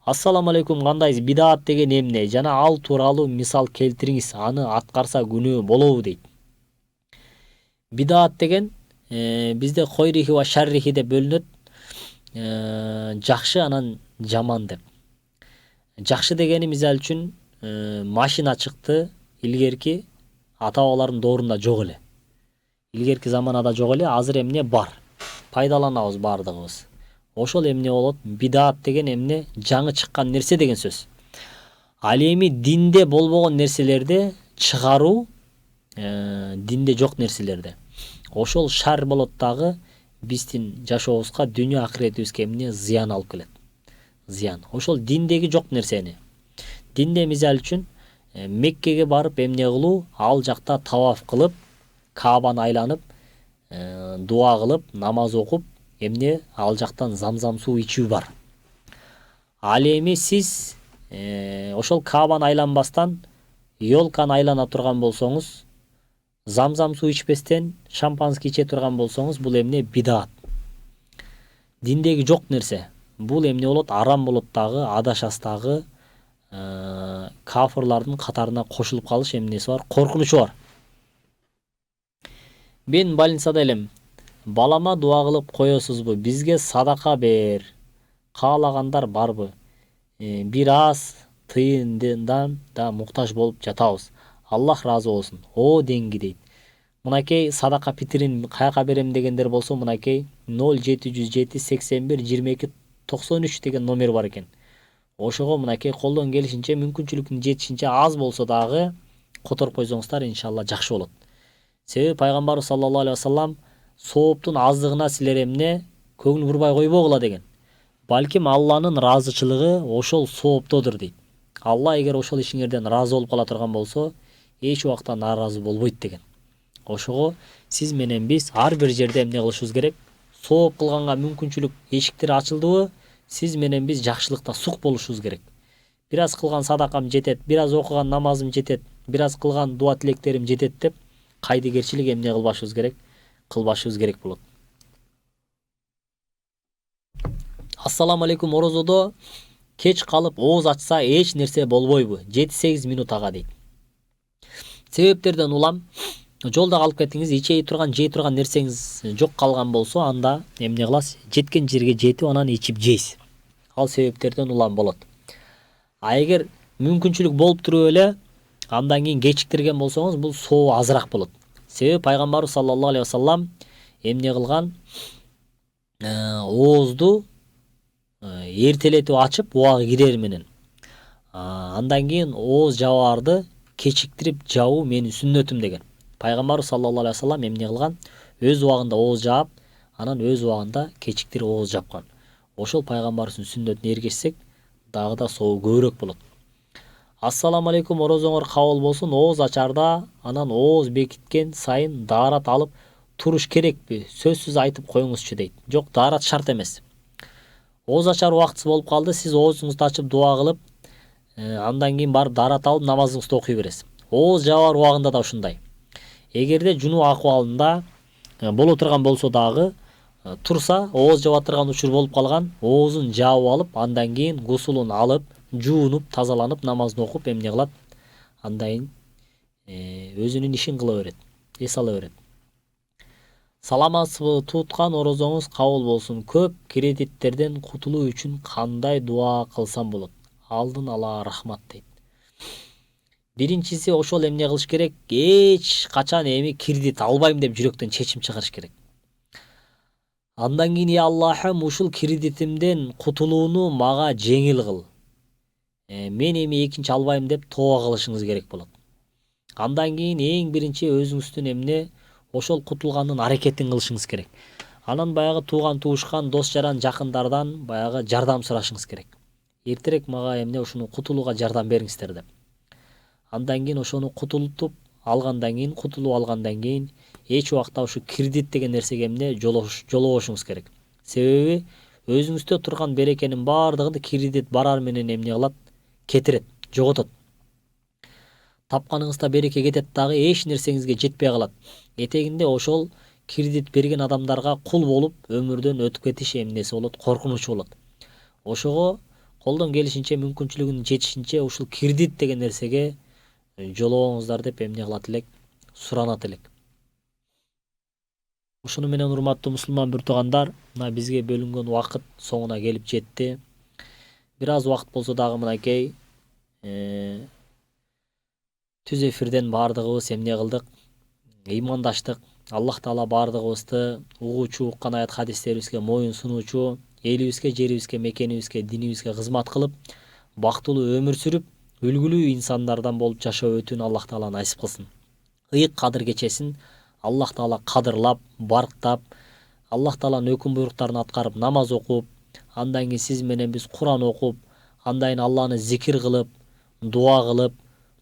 Ассаламу алейкум. Кандайсыз? Бидаат деген эмне? Жана ал тууралуу мисал келтириңиз. Аны аткарса күнөө болобу дейт. Бидаат деген бизде койрихи ва шаррихи деп бөлүнөт. Жакшы анан жаман деп. Жакшы дегени мисал үчүн машина чыкты, илгерки ата-бабалардын доорунда жок эле. Илгерки заманада жок эле, азыр эмне бар? Пайдаланабыз бардыгыбыз. Ошол эмне болот? Бидаат деген эмне? Жаңы чыккан нерсе деген сөз. Ал эми динде болбогон нерселерди чыгаруу, динде жок нерселерди. Ошол шар болот дагы биздин жашообузга, дүйнө акыретибизге эмне? Зыян алып келет. Зыян. Ошол диндеги жок нерсени. Динде мисал үчүн Меккеге барып эмне кылуу? Ал жакта таваф кылып, Каабаны айланып, дуа кылып, намаз окуп, эмне? Ал жактан замзам суу ичүү бар. Ал эми сиз ошол Каабаны айланбастан ёлканы айлана турган болсоңуз, замзам суу ичпестен шампанский иче турган болсоңуз, бул эмне? Бидаат. Диндеги жок нерсе. Бул эмне болот? Арам болот дагы, адашасы дагы, кафырлардын катарына кошулуп калыш эмнеси бар? Коркунучу бар. Мен больницада элем. Балама дуа кылып коесузбу? Бизге садака бер. Каалагандар барбы? Бир аз тыйындан да муктаж болуп жатабыз. Аллах разы болсун. О денги дейт. Мынакей садака питирин каяка берем дегендер болсо, мынакей 0707 81 22 93 деген номер бар экен. Ошого мынакей колдон келишинче, мүмкүнчүлүктүн жетишинче аз болсо дагы которуп койсоңуздар, иншалла жакшы болот. Себеби пайгамбарыбыз саллаллаху алейхи вассалам сооптун аздыгына силер эмне? Көңүл бурбай койбогула деген. Балким Алланын ыраазычылыгы ошол сооптодур дейт. Алла эгер ошол ишиңерден ыраазы болуп кала турган болсо, эч убакта нааразы болбойт деген. Ошого сиз менен биз ар бир жерде эмне кылышыбыз керек? Сооп кылганга мүмкүнчүлүк эшиктери ачылдыбы? Сиз менен биз жакшылыкта сук болушубуз керек. Бир аз кылган садакам жетет, бир аз окуган намазым жетет, бир аз кылган дуа тилектерим жетет деп кайдыгерчилик эмне кылбашыбыз керек? Кылбашыбыз керек болот. Ассаламу алейкум. Орозодо кеч калып ооз ачса эч нерсе болбойбу? 7-8 минут ага дейт. Себептерден улам, жолдо калып кеттиңиз, ичей турган, жей турган нерсеңиз жок калган болсо, анда эмне кыласыз? Жеткен жерге жетип, анан ичип жейсиз. Ал себептерден улам болот. А эгер мүмкүнчүлүк болуп туруп эле андан кийин кечиктирген болсоңуз, бул соо азыраак болот. Себеби пайгамбарыбыз саллаллаху алейхи вассалам эмне кылган? Оозду эртелетип ачып, убагы кирер менен. Андан кийин ооз жабаарды кечиктирип жабуу менин сүннөтүм деген. Пайгамбарыбыз саллаллаху алейхи вассалам эмне кылган? Өз убагында ооз жаап, анан өз убагында кечиктирип ооз жапкан. Ошол пайгамбарыбыздын сүннөтүнө эргешсек, дагы да соо көбүрөөк болот. Ассаламу алейкум, орозоңор кабыл болсун. Ооз ачарда, анан ооз бекиткен сайын даарат алып туруш керекпи? Сөзсүз айтып коюңузчу дейт. Жок, даарат шарт эмес. Ооз ачар убактысы болуп калды, сиз оозуңузду ачып дуа кылып, андан кийин барып даарат алып намазыңызды окуй бересиз. Ооз жабар убагында да ушундай. Эгерде жунуу акыбалында боло турган болсо дагы, турса, ооз жаба турган учур болуп калган, оозун жаап алып, андан кийин гусулун алып, жуунуп, тазаланып, намазын окуп эмне кылат? Андан өзүнүн ишин кыла берет, эс ала берет. Саламатсызбы, туткан орозоңуз кабыл болсун. Көп кредиттерден кутулуу үчүн кандай дуа кылсам болот? Алдын ала рахмат дейт. Биринчиси ошол эмне кылыш керек? Эч качан эми кредит албайм деп жүрөктөн чечим чыгарыш керек. Андан кийин я Аллахым, ушул кредитимден кутулууну мага жеңил кыл. Мен эми экинчи албайм деп тооба кылышыңыз керек болот. Андан кийин эң биринчи өзүңүздүн эмне ошол кутулгандын аракетин кылышыңыз керек. Анан баягы тууган туушкан, дос жаран, жакындардан баягы жардам сурашыңыз керек. Эртерээк мага эмне ушуну кутулууга жардам бериңиздер деп. Андан кийин ошону кутултуп алгандан кийин, кутулуп алгандан кийин эч убакта ушу кредит деген нерсеге эмне жолобошуңуз керек. Себеби өзүңүздө турган берекенин баардыгын кредит барар менен эмне кылат? Кетирет, жоготот. Тапканыңызда береке кетет дагы, эч нерсеңизге жетпей калат. Этегинде ошол кредит берген адамдарга кул болуп өмүрдөн өтүп кетиш эмнеси болот, коркунучу болот. Ошого колдон келишинче, мүмкүнчүлүгүнүн жетишинче ушул кредит деген нерсеге жолобоңуздар деп эмне кылат элек? Суранат элек. Ушуну менен урматтуу мусулман бир туугандар, мына бизге бөлүнгөн убакыт соңуна келип жетти. Бир аз убакыт болсо дагы мынакей түз эфирден баардыгыбыз эмне кылдык? Ыймандаштык. Аллах Таала баардыгыбызды угуучу, уккан аят хадистерибизге моюн сунуучу, элибизге, жерибизге, мекенибизге, динибизге кызмат кылып, бактылуу өмүр сүрүп, үлгүлүү инсандардан болуп жашоо өтүүнү Аллах Таала насип кылсын. Ыйык кадыр кечесин Аллах Таала кадырлап, барктап, Аллах Тааланын өкүм буйруктарын аткарып, намаз окуп, андан кийин сиз менен биз Куран окуп, андан кийин Алланы зикир кылып, дуа кылып,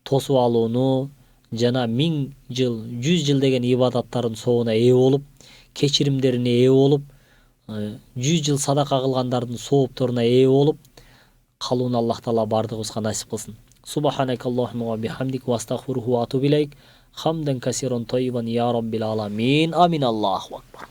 тосуп алууну жана 1000 жыл, 100 жыл деген ибадаттардын соогуна ээ болуп, кечиримдерине ээ болуп, 100 жыл садака кылгандардын соопторуна ээ болуп калууну Аллах Таала баардыгыбызга насип кылсын. Субханакаллахумма ва бихамдик ва астагфируху ва атубу илейк. Хамдан касиран тойибан я раббил аламин. Амин. Аллаху акбар.